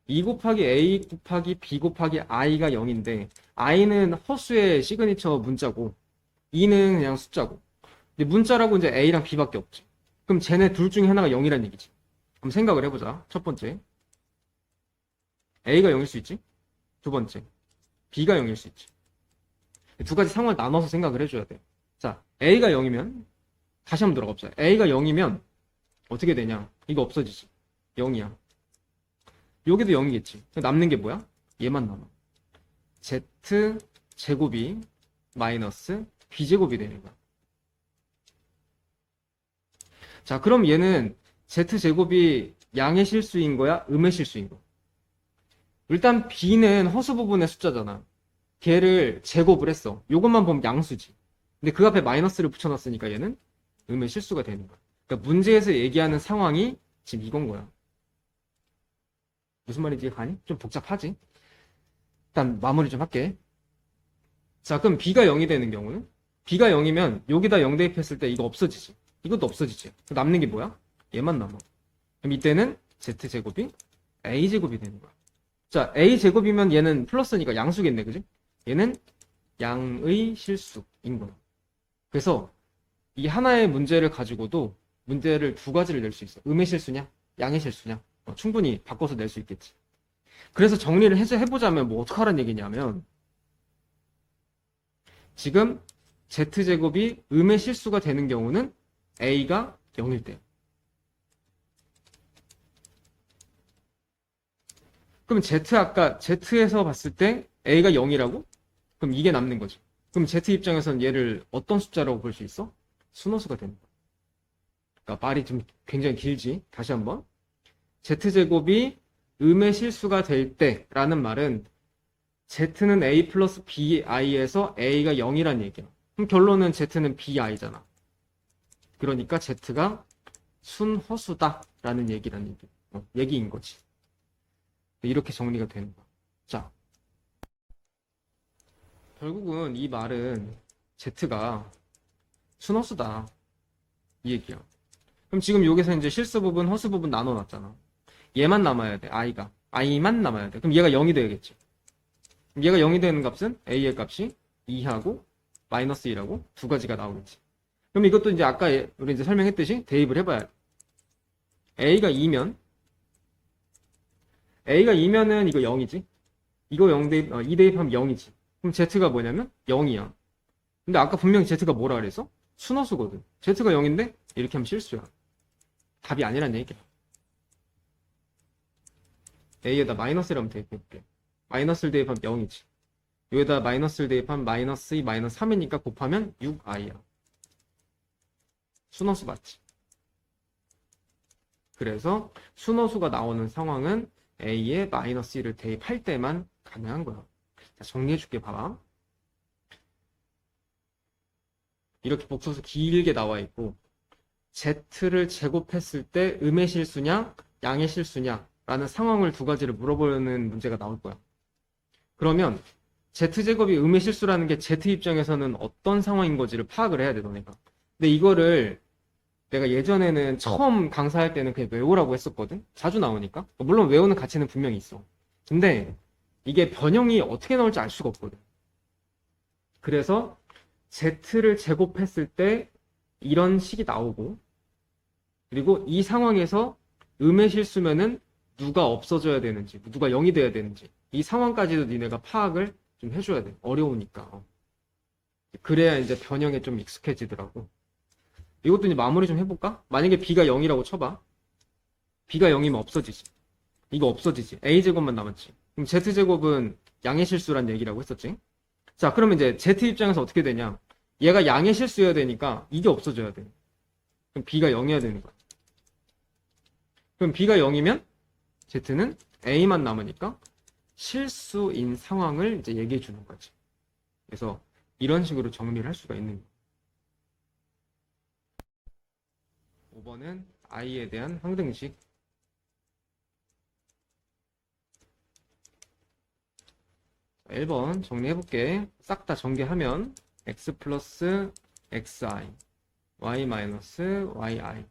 2 곱하기 a 곱하기 b 곱하기 i가 0인데 i는 허수의 시그니처 문자고 2는 그냥 숫자고. 근데 문자라고 이제 a랑 b밖에 없지. 그럼 쟤네 둘 중에 하나가 0이란 얘기지. 그럼 생각을 해보자. 첫 번째, a가 0일 수 있지. 두 번째, b가 0일 수 있지. 두 가지 상황을 나눠서 생각을 해줘야 돼. 자, a가 0이면 다시 한번 들어가 보자. a가 0이면 어떻게 되냐? 이거 없어지지. 0이야. 여기도 0이겠지. 남는 게 뭐야? 얘만 남아. z제곱이 마이너스 b제곱이 되는 거야. 자, 그럼 얘는 z제곱이 양의 실수인 거야? 음의 실수인 거야? 일단 b는 허수 부분의 숫자잖아. 걔를 제곱을 했어. 요것만 보면 양수지. 근데 그 앞에 마이너스를 붙여놨으니까 얘는 음의 실수가 되는 거야. 그러니까 문제에서 얘기하는 상황이 지금 이건 거야. 무슨 말인지 가니? 좀 복잡하지? 일단 마무리 좀 할게. 자, 그럼 b가 0이 되는 경우는? b가 0이면 여기다 0 대입했을 때 이거 없어지지. 이것도 없어지지. 남는 게 뭐야? 얘만 남아. 그럼 이때는 z제곱이 a제곱이 되는 거야. 자, a제곱이면 얘는 플러스니까 양수겠네, 그지? 얘는 양의 실수인 거야. 그래서 이 하나의 문제를 가지고도 문제를 두 가지를 낼 수 있어. 음의 실수냐? 양의 실수냐? 충분히 바꿔서 낼 수 있겠지. 그래서 정리를 해보자면 뭐 어떡하라는 얘기냐면 지금 z제곱이 음의 실수가 되는 경우는 a가 0일 때. 그럼 아까 z에서 봤을 때 a가 0이라고? 그럼 이게 남는 거지. 그럼 z 입장에서는 얘를 어떤 숫자라고 볼 수 있어? 순호수가 되는 거야. 그러니까 말이 좀 굉장히 길지. 다시 한번. z제곱이 음의 실수가 될 때라는 말은 z는 a 플러스 bi에서 a가 0이란 얘기야. 그럼 결론은 z는 bi잖아. 그러니까 z가 순허수다라는 얘기인 거지. 이렇게 정리가 되는 거야. 자, 결국은 이 말은 z가 순허수다 이 얘기야. 그럼 지금 여기서 이제 실수 부분, 허수 부분 나눠놨잖아. 얘만 남아야 돼. i만 남아야 돼. 그럼 얘가 0이 돼야겠지. 그럼 얘가 0이 되는 값은 a의 값이 2하고 마이너스 1하고 두 가지가 나오겠지. 그럼 이것도 이제 아까 우리 이제 설명했듯이 대입을 해봐야 돼. a가 2면은 이거 0이지. 이거 0 대입, 2 대입하면 0이지. 그럼 z가 뭐냐면 0이야. 근데 아까 분명히 z가 뭐라 그랬어? 순허수거든. z가 0인데 이렇게 하면 실수야. 답이 아니란 얘기야. a에다 마이너스를 한번 대입해볼게. 마이너스를 대입하면 0이지. 여기다 마이너스를 대입하면 마이너스 2, 마이너스 3이니까 곱하면 6i야. 순허수 맞지? 그래서 순허수가 나오는 상황은 a에 마이너스 1을 대입할 때만 가능한 거야. 자, 정리해줄게, 봐봐. 이렇게 복소수 길게 나와 있고 z를 제곱했을 때 음의 실수냐 양의 실수냐 라는 상황을 두 가지를 물어보는 문제가 나올 거야. 그러면 z제곱이 음의 실수라는 게 z 입장에서는 어떤 상황인 건지를 파악을 해야 돼, 너네가. 근데 이거를 내가 예전에는 처음 강사할 때는 그냥 외우라고 했었거든. 자주 나오니까. 물론 외우는 가치는 분명히 있어. 근데 이게 변형이 어떻게 나올지 알 수가 없거든. 그래서 z를 제곱했을 때 이런 식이 나오고, 그리고 이 상황에서 음의 실수면은 누가 없어져야 되는지, 누가 0이 돼야 되는지, 이 상황까지도 니네가 파악을 좀 해줘야 돼. 어려우니까. 그래야 이제 변형에 좀 익숙해지더라고. 이것도 이제 마무리 좀 해볼까? 만약에 b가 0이라고 쳐봐. b가 0이면 없어지지. 이거 없어지지. a제곱만 남았지. 그럼 z제곱은 양의 실수란 얘기라고 했었지. 자, 그러면 이제 z 입장에서 어떻게 되냐? 얘가 양의 실수여야 되니까 이게 없어져야 돼. 그럼 b가 0이어야 되는 거야. 그럼 b가 0이면 z는 a만 남으니까 실수인 상황을 이제 얘기해 주는 거지. 그래서 이런 식으로 정리를 할 수가 있는 거야. 5번은 i에 대한 항등식. 1번 정리해볼게. 싹 다 전개하면 x 플러스 xi, y 마이너스 yi,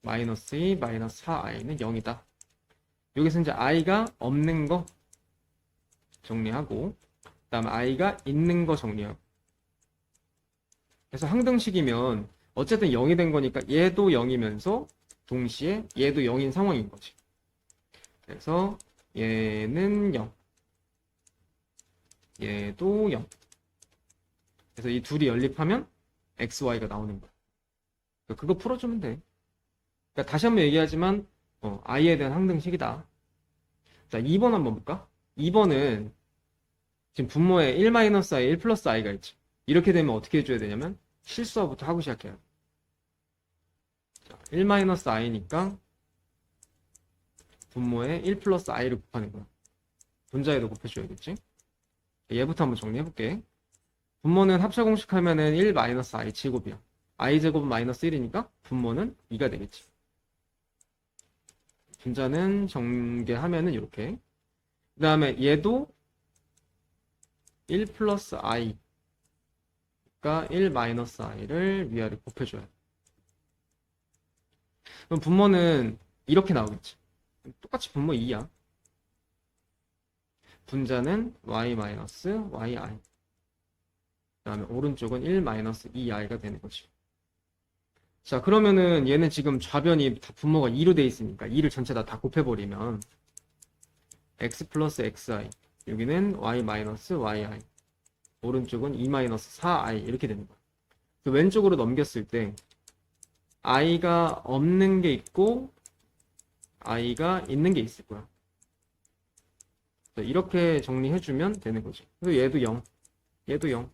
마이너스 2, 마이너스 4i는 0이다. 여기서 이제 i가 없는 거 정리하고, 그 다음에 i가 있는 거 정리하고. 그래서 항등식이면 어쨌든 0이 된 거니까 얘도 0이면서 동시에 얘도 0인 상황인 거지. 그래서 얘는 0, 얘도 0. 그래서 이 둘이 연립하면 xy가 나오는 거야. 그거 풀어주면 돼. 그러니까 다시 한번 얘기하지만 i에 대한 항등식이다. 자, 2번 한번 볼까? 2번은 지금 분모에 1-i, 1 플러스 i가 있지. 이렇게 되면 어떻게 해줘야 되냐면 실수화부터 하고 시작해요. 자, 1-i니까 분모에 1 플러스 i를 곱하는 거야. 분자에도 곱해줘야겠지. 얘부터 한번 정리해볼게. 분모는 합차 공식하면은 1 마이너스 i 제곱이야. i 제곱은 마이너스 1이니까 분모는 2가 되겠지. 분자는 전개하면은 이렇게. 그 다음에 얘도 1 플러스 i, 그러니까 1 마이너스 i를 위아래 곱해줘야 돼. 그럼 분모는 이렇게 나오겠지. 똑같이 분모 2야. 분자는 y 마이너스 yi. 그 다음에 오른쪽은 1 마이너스 2i가 되는 거지. 자, 그러면은 얘는 지금 좌변이 다 분모가 2로 돼 있으니까 2를 전체 다 곱해버리면 x 플러스 xi, 여기는 y 마이너스 yi, 오른쪽은 2 마이너스 4i 이렇게 되는 거야. 그 왼쪽으로 넘겼을 때 i가 없는 게 있고 i가 있는 게 있을 거야. 이렇게 정리해주면 되는 거지. 그래서 얘도 0, 얘도 0.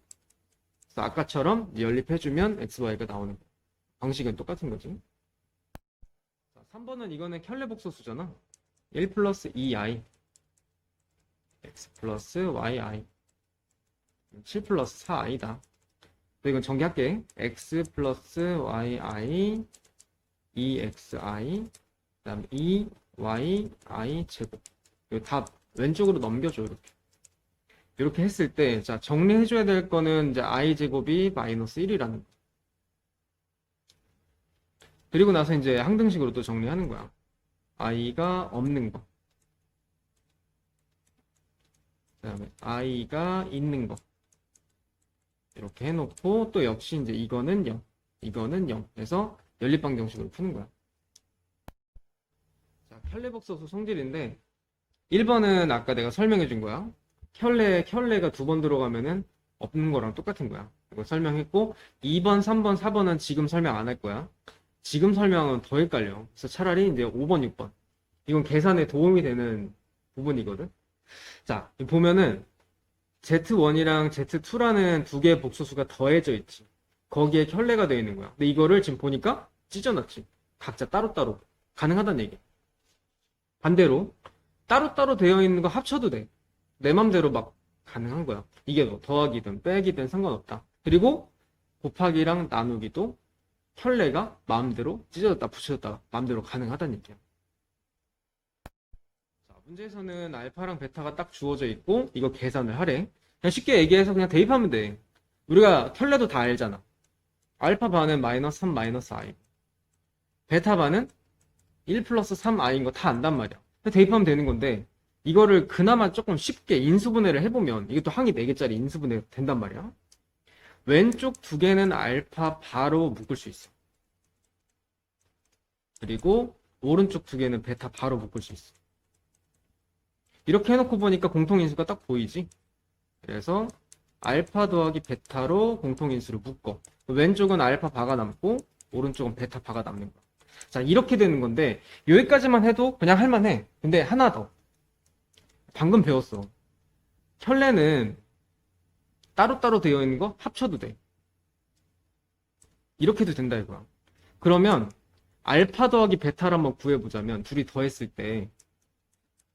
그래서 아까처럼 연립해주면 xy가 나오는 거야. 방식은 똑같은 거지. 자, 3번은 이거는 켤레복소수잖아. 1 플러스 2i x 플러스 yi 7 플러스 4i다. 이건 전개할게. x 플러스 yi 2xi 그 다음 2yi 제곱. 이거 다 왼쪽으로 넘겨줘. 이렇게 했을 때, 자, 정리해줘야 될 거는 이제 i 제곱이 마이너스 1이라는 거. 그리고 나서 이제 항등식으로 또 정리하는 거야. i가 없는 거. 그 다음에 i가 있는 거. 이렇게 해놓고 또 역시 이제 이거는 0, 이거는 0 해서 연립방정식으로 푸는 거야. 자, 켤레복소수 성질인데 1번은 아까 내가 설명해 준 거야. 켤레가 2번 들어가면은 없는 거랑 똑같은 거야. 이거 설명했고 2번, 3번, 4번은 지금 설명 안 할 거야. 지금 설명은 더 헷갈려. 그래서 차라리 이제 5번, 6번. 이건 계산에 도움이 되는 부분이거든. 자, 보면은 Z1이랑 Z2라는 두 개의 복소수가 더해져 있지. 거기에 켤레가 되어 있는 거야. 근데 이거를 지금 보니까 찢어놨지. 각자 따로따로. 가능하다는 얘기야. 반대로 따로따로 되어 있는 거 합쳐도 돼. 내 맘대로 막 가능한 거야. 이게 뭐 더하기든 빼기든 상관없다. 그리고 곱하기랑 나누기도 켤레가 마음대로 찢어졌다 붙여졌다 마음대로 가능하다는 얘기야. 자, 문제에서는 알파랑 베타가 딱 주어져 있고 이거 계산을 하래. 그냥 쉽게 얘기해서 그냥 대입하면 돼. 우리가 켤레도 다 알잖아. 알파 반은 마이너스 3 마이너스 i, 베타 반은 1 플러스 3i인 거 다 안단 말이야. 대입하면 되는 건데 이거를 그나마 조금 쉽게 인수분해를 해보면 이게 또 항이 4개짜리 인수분해 된단 말이야. 왼쪽 두 개는 알파 바로 묶을 수 있어. 그리고 오른쪽 두 개는 베타 바로 묶을 수 있어. 이렇게 해놓고 보니까 공통인수가 딱 보이지. 그래서 알파 더하기 베타로 공통인수를 묶어. 왼쪽은 알파 바가 남고 오른쪽은 베타 바가 남는 거야. 자, 이렇게 되는 건데 여기까지만 해도 그냥 할만해. 근데 하나 더. 방금 배웠어. 켤레는 따로따로 되어 있는 거 합쳐도 돼. 이렇게도 된다 이거야. 그러면 알파 더하기 베타를 한번 구해보자면 둘이 더했을 때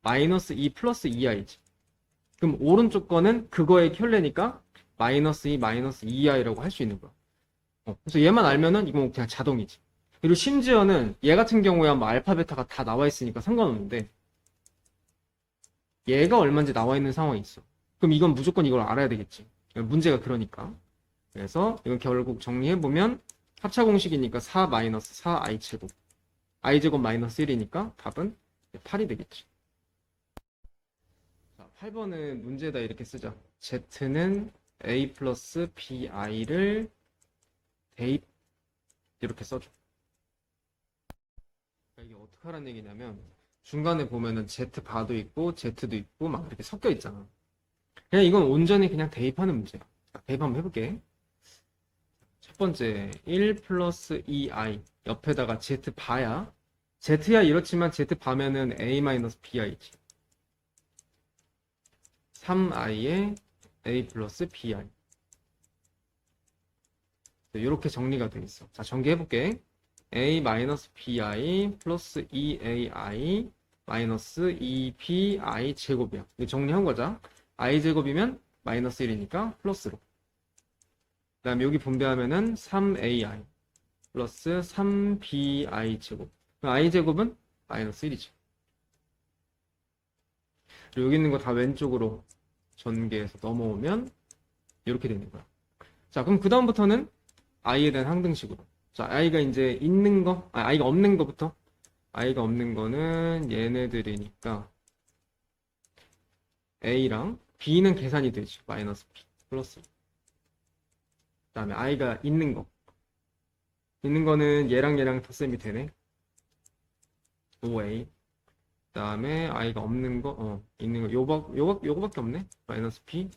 마이너스 2 플러스 2i지. 그럼 오른쪽 거는 그거의 켤레니까 마이너스 2 마이너스 2i라고 할 수 있는 거야. 그래서 얘만 알면은 이건 그냥 자동이지. 그리고 심지어는 얘 같은 경우야 뭐 알파 베타가 다 나와 있으니까 상관없는데 얘가 얼마인지 나와 있는 상황이 있어. 그럼 이건 무조건 이걸 알아야 되겠지. 문제가 그러니까. 그래서 이건 결국 정리해보면 합차 공식이니까 4 마이너스 4i 제곱. i 제곱 마이너스 1이니까 답은 8이 되겠지. 자, 8번은 문제에다 이렇게 쓰자. z는 a 플러스 bi를 대입 이렇게 써줘. 이게 어떻게 하라는 얘기냐면 중간에 보면은 Z 바도 있고 Z도 있고 막 이렇게 섞여 있잖아. 그냥 이건 온전히 그냥 대입하는 문제야. 자, 대입 한번 해볼게. 첫 번째 1 플러스 2i 옆에다가 Z바야. Z야 이렇지만 Z바면은 a 마이너스 bi지. 3i에 a 플러스 bi. 이렇게 정리가 돼 있어. 자, 전개해볼게. a 마이너스 bi 플러스 2ai 마이너스 2pi 제곱이야. 정리한 거죠. i 제곱이면 마이너스 1이니까 플러스로. 그 다음에 여기 분배하면은 3ai 플러스 3bi 제곱. i 제곱은 마이너스 1이지. 그리고 여기 있는 거 다 왼쪽으로 전개해서 넘어오면 이렇게 되는 거야. 자, 그럼 그 다음부터는 i에 대한 항등식으로. 자, i가 이제 있는 거, i가 없는 거부터. i가 없는 거는 얘네들이니까 a랑 b는 계산이 되지. 마이너스 b 플러스. 그 다음에 i가 있는 거. 있는 거는 얘랑 얘랑 덧셈이 되네. 5a. 그 다음에 i가 없는 거, 있는 거, 요거밖에 없네. 마이너스 b,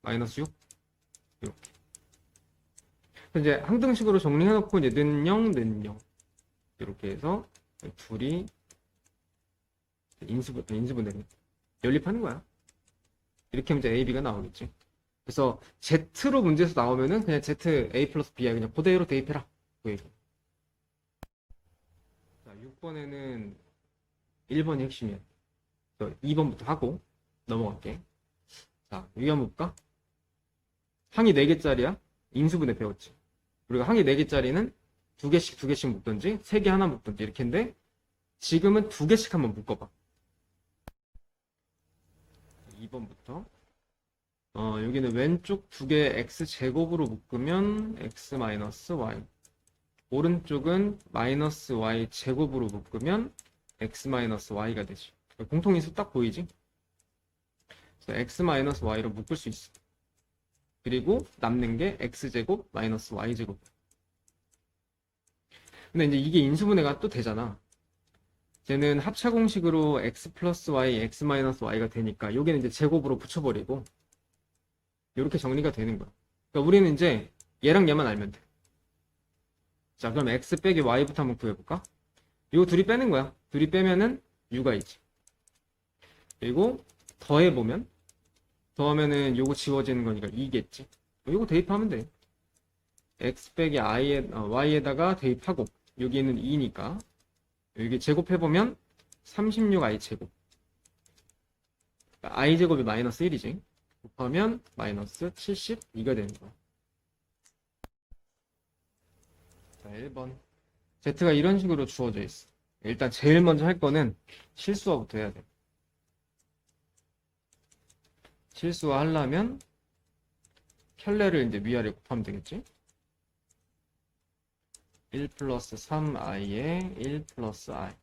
마이너스 6. 이렇게. 이제 항등식으로 정리해놓고 이제 는 0, 는 0. 이렇게 해서 둘이 인수분해는 연립하는 거야. 이렇게 하면 이제 A, B가 나오겠지. 그래서 Z로 문제에서 나오면은 그냥 Z, A 플러스 B야. 그냥 그대로 대입해라. 그 얘기. 자, 6번에는 1번이 핵심이야. 2번부터 하고 넘어갈게. 자, 여기 한번 볼까? 항이 4개짜리야. 인수분해 배웠지. 우리가 항이 4개짜리는 2개씩 묶든지 3개 하나 묶든지 이렇게 했는데 지금은 2개씩 한번 묶어봐. 2번부터 여기는 왼쪽 2개 x제곱으로 묶으면 x 마이너스 y, 오른쪽은 마이너스 y 제곱으로 묶으면 x 마이너스 y가 되지. 공통인수 딱 보이지? 그래서 x 마이너스 y로 묶을 수 있어. 그리고 남는 게 x제곱 마이너스 y제곱. 근데 이제 이게 인수분해가 또 되잖아. 쟤는 합차 공식으로 x 플러스 y, x 마이너스 y가 되니까 여기는 이제 제곱으로 붙여버리고 이렇게 정리가 되는 거야. 그러니까 우리는 이제 얘랑 얘만 알면 돼. 자, 그럼 x 빼기 y부터 한번 구해볼까? 이거 둘이 빼는 거야. 둘이 빼면은 u가 있지. 그리고 더해보면 더하면은 요거 지워지는 거니까 2겠지. 요거 대입하면 돼. x 빼기 y에다가 대입하고 여기는 2니까 여기 제곱해보면 36i 제곱. 그러니까 i 제곱이 마이너스 1이지. 곱하면 마이너스 72가 되는 거야. 자, 1번. z가 이런 식으로 주어져 있어. 일단 제일 먼저 할 거는 실수화부터 해야 돼. 실수화 하려면 켤레를 이제 위아래 곱하면 되겠지? 1 플러스 3i에 1 플러스 i.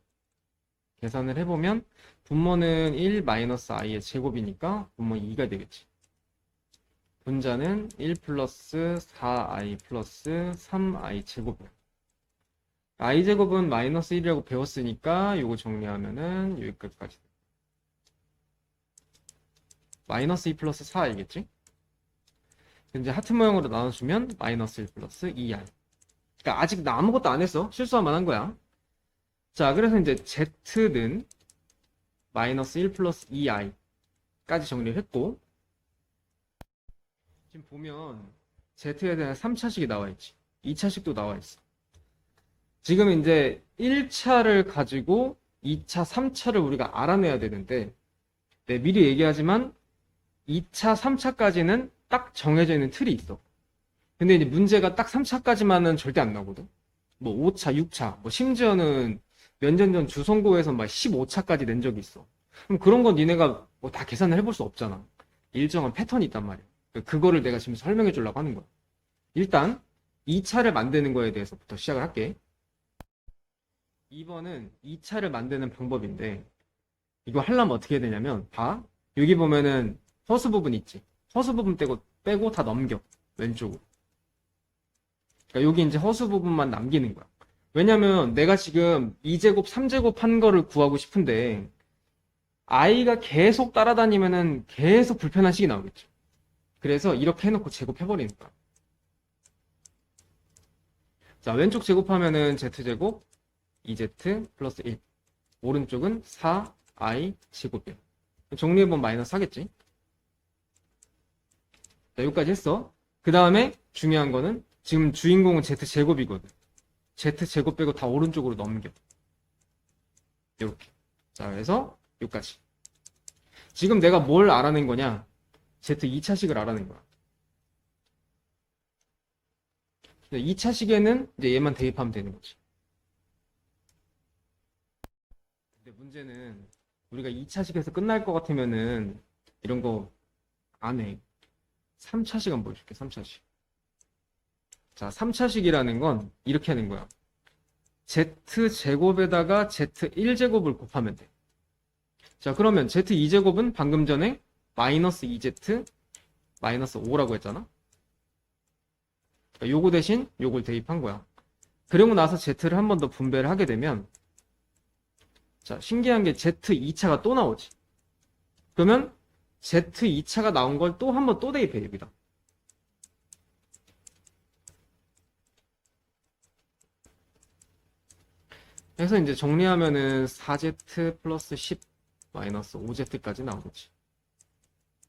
계산을 해보면 분모는 1 마이너스 i의 제곱이니까 분모 2가 되겠지. 분자는 1 플러스 4i 플러스 3i 제곱이야. i 제곱은 마이너스 1이라고 배웠으니까 요거 정리하면은 여기까지. 마이너스 2 플러스 4i겠지? 이제 하트 모양으로 나눠주면 마이너스 1 플러스 2i. 그러니까 아직 나 아무것도 안 했어. 실수만 한 거야. 자, 그래서 이제 z는 마이너스 1 플러스 2i까지 정리를 했고, 지금 보면 z에 대한 3차식이 나와 있지. 2차식도 나와 있어. 지금 이제 1차를 가지고 2차, 3차를 우리가 알아내야 되는데, 네, 미리 얘기하지만 2차, 3차까지는 딱 정해져 있는 틀이 있어. 근데 이제 문제가 딱 3차까지만은 절대 안 나오거든. 뭐 5차, 6차, 뭐 심지어는 몇 년 전 주성고에서 막 15차까지 낸 적이 있어. 그럼 그런 건 니네가 뭐 다 계산을 해볼 수 없잖아. 일정한 패턴이 있단 말이야. 그거를 내가 지금 설명해 주려고 하는 거야. 일단 2차를 만드는 거에 대해서부터 시작을 할게. 2번은 2차를 만드는 방법인데 이거 하려면 어떻게 해야 되냐면 봐. 여기 보면은 허수 부분 있지. 허수 부분 빼고 다 넘겨. 왼쪽으로. 그러니까 여기 이제 허수 부분만 남기는 거야. 왜냐면 내가 지금 2제곱, 3제곱 한 거를 구하고 싶은데 i가 계속 따라다니면은 계속 불편한 식이 나오겠죠. 그래서 이렇게 해놓고 제곱해버리는 거야. 자, 왼쪽 제곱하면은 z제곱 2z 플러스 1. 오른쪽은 4i 제곱이야. 정리해보면 마이너스 하겠지. 자, 여기까지 했어. 그 다음에 중요한 거는 지금 주인공은 z제곱이거든. z제곱 빼고 다 오른쪽으로 넘겨. 이렇게. 자, 그래서 여기까지. 지금 내가 뭘 알아낸 거냐? Z 2차식을 알아낸 거야. 2차식에는 이제 얘만 대입하면 되는 거지. 근데 문제는 우리가 2차식에서 끝날 것 같으면은 이런 거 안 해. 3차식 한번 보여줄게. 3차식. 자, 3차식이라는 건 이렇게 하는 거야. Z 제곱에다가 Z1제곱을 곱하면 돼. 자, 그러면 Z2제곱은 방금 전에 마이너스 2Z 마이너스 5라고 했잖아. 그러니까 요거 대신 요걸 대입한 거야. 그러고 나서 Z를 한 번 더 분배를 하게 되면, 자, 신기한 게 Z2차가 또 나오지. 그러면 Z2차가 나온 걸 또 한 번 또 대입해, 여기다. 그래서 이제 정리하면은 4Z 플러스 10 마이너스 5Z까지 나오겠지.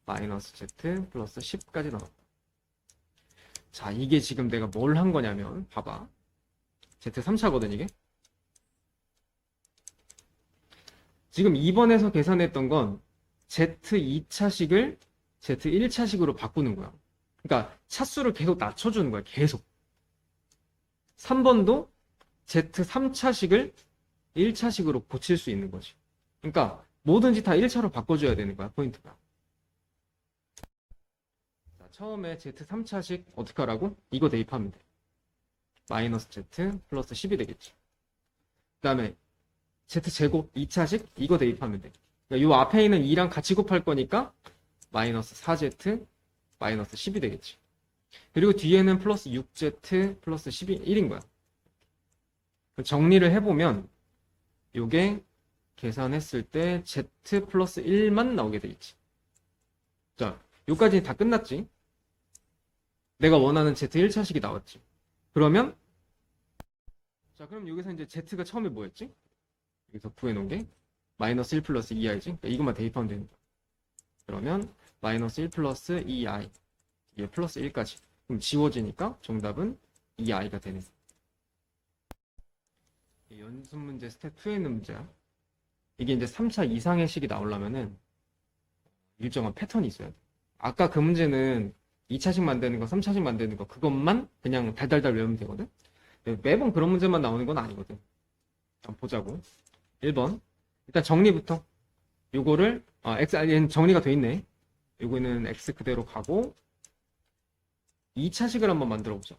마이너스 Z 플러스 10까지 나온다. 자, 이게 지금 내가 뭘 한 거냐면, 봐봐. Z3차거든, 이게. 지금 2번에서 계산했던 건 Z2차식을 Z1차식으로 바꾸는 거야. 그러니까 차수를 계속 낮춰주는 거야, 계속. 3번도 Z3차식을 1차식으로 고칠 수 있는 거지. 그러니까 뭐든지 다 1차로 바꿔줘야 되는 거야, 포인트가. 자, 처음에 Z3차식 어떻게 하라고? 이거 대입하면 돼. 마이너스 Z 플러스 10이 되겠지. 그 다음에 Z제곱 2차식 이거 대입하면 돼. 그러니까 요 앞에 있는 2랑 같이 곱할 거니까 마이너스 4Z 마이너스 10이 되겠지. 그리고 뒤에는 플러스 6Z 플러스 10이 1인 거야. 정리를 해보면 요게 계산했을 때 Z 플러스 1만 나오게 돼 있지. 자, 요까지 다 끝났지. 내가 원하는 Z1차식이 나왔지. 그러면 자, 그럼 여기서 이제 Z가 처음에 뭐였지? 여기서 구해놓은 게 마이너스 1 플러스 2i지. 그러니까 이것만 대입하면 되는 거야. 그러면 마이너스 1 플러스 2i 이게 플러스 1까지. 그럼 지워지니까 정답은 2i가 되는 거야. 연습 문제 스텝 2에 있는 문제야. 이게 이제 3차 이상의 식이 나오려면은 일정한 패턴이 있어야 돼. 아까 그 문제는 2차식 만드는 거, 3차식 만드는 거 그것만 그냥 달달달 외우면 되거든. 매번 그런 문제만 나오는 건 아니거든. 한번 보자고. 1번. 일단 정리부터. 요거를 얘는 정리가 돼 있네. 요거는 x 그대로 가고 2차식을 한번 만들어 보자.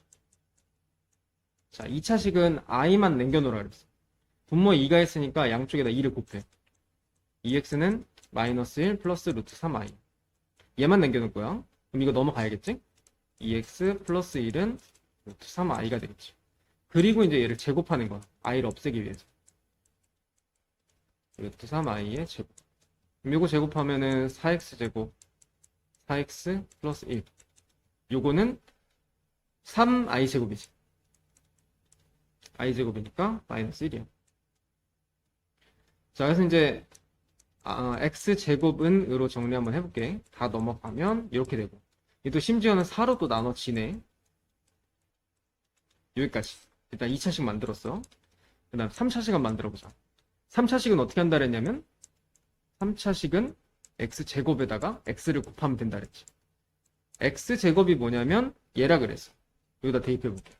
자, 2차식은 i만 남겨놓으라 그랬어. 분모 2가 있으니까 양쪽에다 2를 곱해. 2x는 마이너스 1 플러스 루트 3i. 얘만 남겨놓을 거야. 그럼 이거 넘어가야겠지? 2x 플러스 1은 루트 3i가 되겠지. 그리고 이제 얘를 제곱하는 거야. i를 없애기 위해서. 루트 3i의 제곱. 그럼 이거 제곱하면은 4x 제곱 4x 플러스 1. 요거는 3i 제곱이지. i 제곱이니까 마이너스 1이야. 자, 그래서 이제 x 제곱은 으로 정리 한번 해볼게. 다 넘어가면 이렇게 되고, 얘도 심지어는 4로 또 나눠지네. 여기까지. 일단 2차식 만들었어. 그 다음 3차식 한번 만들어보자. 3차식은 어떻게 한다 그랬냐면 3차식은 x 제곱에다가 x를 곱하면 된다 그랬지. x 제곱이 뭐냐면 얘라 그랬어. 여기다 대입해볼게.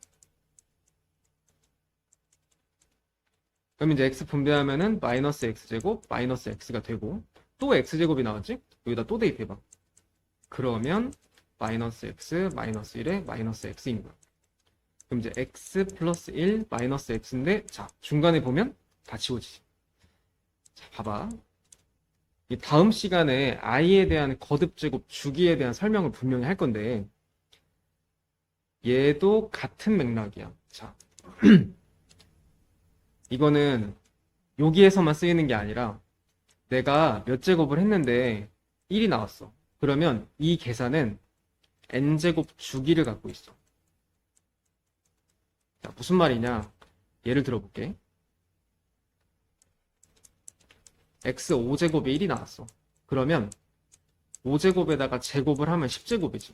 그럼 이제 x 분배하면은 마이너스 x제곱 마이너스 x가 되고, 또 x제곱이 나왔지? 여기다 또 대입해봐. 그러면 마이너스 x 마이너스 1에 마이너스 x인 거야. 그럼 이제 x 플러스 1 마이너스 x인데, 자, 중간에 보면 다 지워지지. 자, 봐봐. 이 다음 시간에 i에 대한 거듭제곱 주기에 대한 설명을 분명히 할 건데, 얘도 같은 맥락이야. 자, 이거는 여기에서만 쓰이는 게 아니라 내가 몇 제곱을 했는데 1이 나왔어. 그러면 이 계산은 n제곱 주기를 갖고 있어. 자, 무슨 말이냐? 예를 들어볼게. x 5제곱에 1이 나왔어. 그러면 5제곱에다가 제곱을 하면 10제곱이지.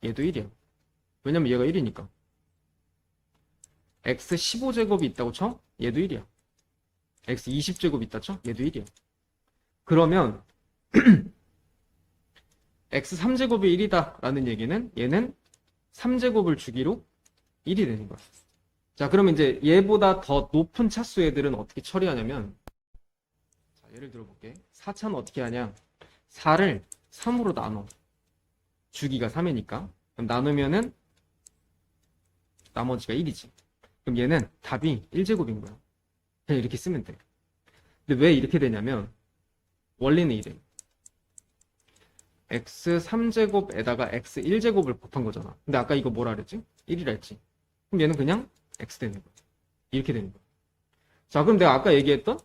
얘도 1이야. 왜냐면 얘가 1이니까. x 15제곱이 있다고 쳐? 얘도 1이야. x 20제곱 있다죠? 얘도 1이야. 그러면 x 3제곱이 1이다 라는 얘기는 얘는 3제곱을 주기로 1이 되는 거야. 자, 그러면 이제 얘보다 더 높은 차수 애들은 어떻게 처리하냐면, 자, 예를 들어 볼게. 4차는 어떻게 하냐? 4를 3으로 나눠. 주기가 3이니까. 그럼 나누면은 나머지가 1이지. 그럼 얘는 답이 1제곱인 거야. 그냥 이렇게 쓰면 돼. 근데 왜 이렇게 되냐면, 원리는 이래. x 3제곱에다가 x 1제곱을 곱한 거잖아. 근데 아까 이거 뭐라 그랬지? 1이라 했지. 그럼 얘는 그냥 x 되는 거야. 이렇게 되는 거야. 자, 그럼 내가 아까 얘기했던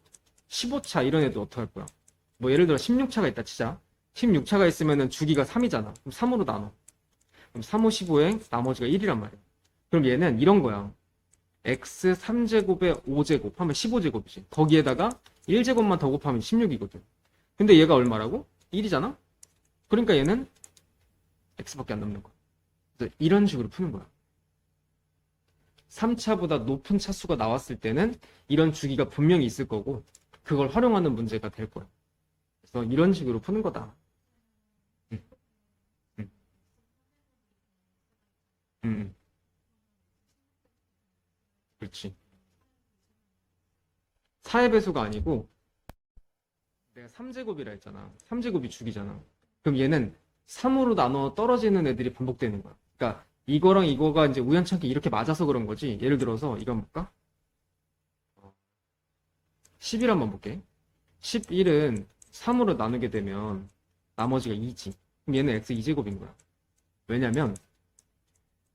15차 이런 애도 어떻게 할 거야? 뭐 예를 들어 16차가 있다 치자. 16차가 있으면은 주기가 3이잖아. 그럼 3으로 나눠. 그럼 3, 5, 15에 나머지가 1이란 말이야. 그럼 얘는 이런 거야. x 3제곱에 5제곱 하면 15제곱이지. 거기에다가 1제곱만 더 곱하면 16이거든. 근데 얘가 얼마라고? 1이잖아? 그러니까 얘는 x밖에 안 남는 거야. 그래서 이런 식으로 푸는 거야. 3차보다 높은 차수가 나왔을 때는 이런 주기가 분명히 있을 거고 그걸 활용하는 문제가 될 거야. 그래서 이런 식으로 푸는 거다. 응, 응, 응. 그렇지. 4의 배수가 아니고 내가 3제곱이라 했잖아. 3제곱이 주기잖아. 그럼 얘는 3으로 나눠 떨어지는 애들이 반복되는 거야. 그러니까 이거랑 이거가 이제 우연찮게 이렇게 맞아서 그런 거지. 예를 들어서 이거 한번 볼까? 11 한번 볼게. 11은 3으로 나누게 되면 나머지가 2지. 그럼 얘는 x 2제곱인 거야. 왜냐면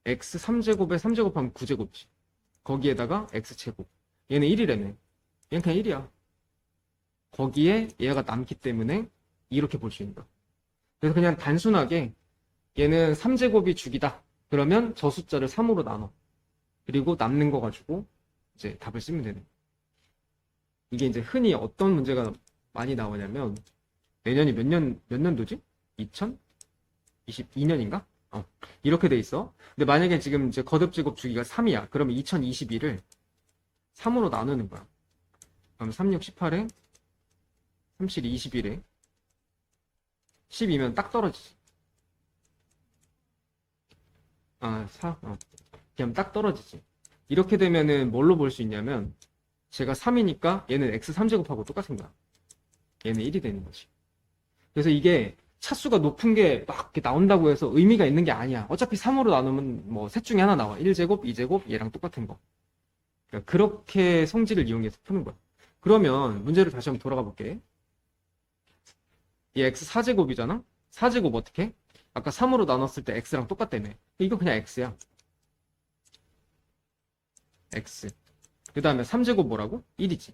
x 3제곱에 3제곱하면 9제곱이지. 거기에다가 x제곱. 얘는 1이라며. 얘는 그냥 1이야. 거기에 얘가 남기 때문에 이렇게 볼 수 있는 거야. 그래서 그냥 단순하게 얘는 3제곱이 주기다. 그러면 저 숫자를 3으로 나눠. 그리고 남는 거 가지고 이제 답을 쓰면 되는 거야. 이게 이제 흔히 어떤 문제가 많이 나오냐면 내년이 몇 년도지? 2022년인가? 이렇게 돼 있어. 근데 만약에 지금 이제 거듭제곱 주기가 3이야. 그러면 2022를 3으로 나누는 거야. 그럼 3, 6, 18에 37, 21에 12면 딱 떨어지지. 4. 그냥 딱 떨어지지. 이렇게 되면은 뭘로 볼 수 있냐면 제가 3이니까 얘는 x 3제곱하고 똑같은 거야. 얘는 1이 되는 거지. 그래서 이게 차수가 높은 게 막 이렇게 나온다고 해서 의미가 있는 게 아니야. 어차피 3으로 나누면 뭐 셋 중에 하나 나와. 1제곱, 2제곱, 얘랑 똑같은 거. 그러니까 그렇게 성질을 이용해서 푸는 거야. 그러면 문제를 다시 한번 돌아가 볼게. 이 x 4제곱이잖아? 4제곱 어떻게? 아까 3으로 나눴을 때 x랑 똑같다며. 이거 그냥 x야. x. 그 다음에 3제곱 뭐라고? 1이지.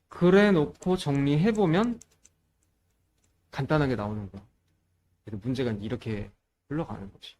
그래 놓고 정리해보면 간단하게 나오는 거야. 그래서 문제가 이렇게 흘러가는 거지.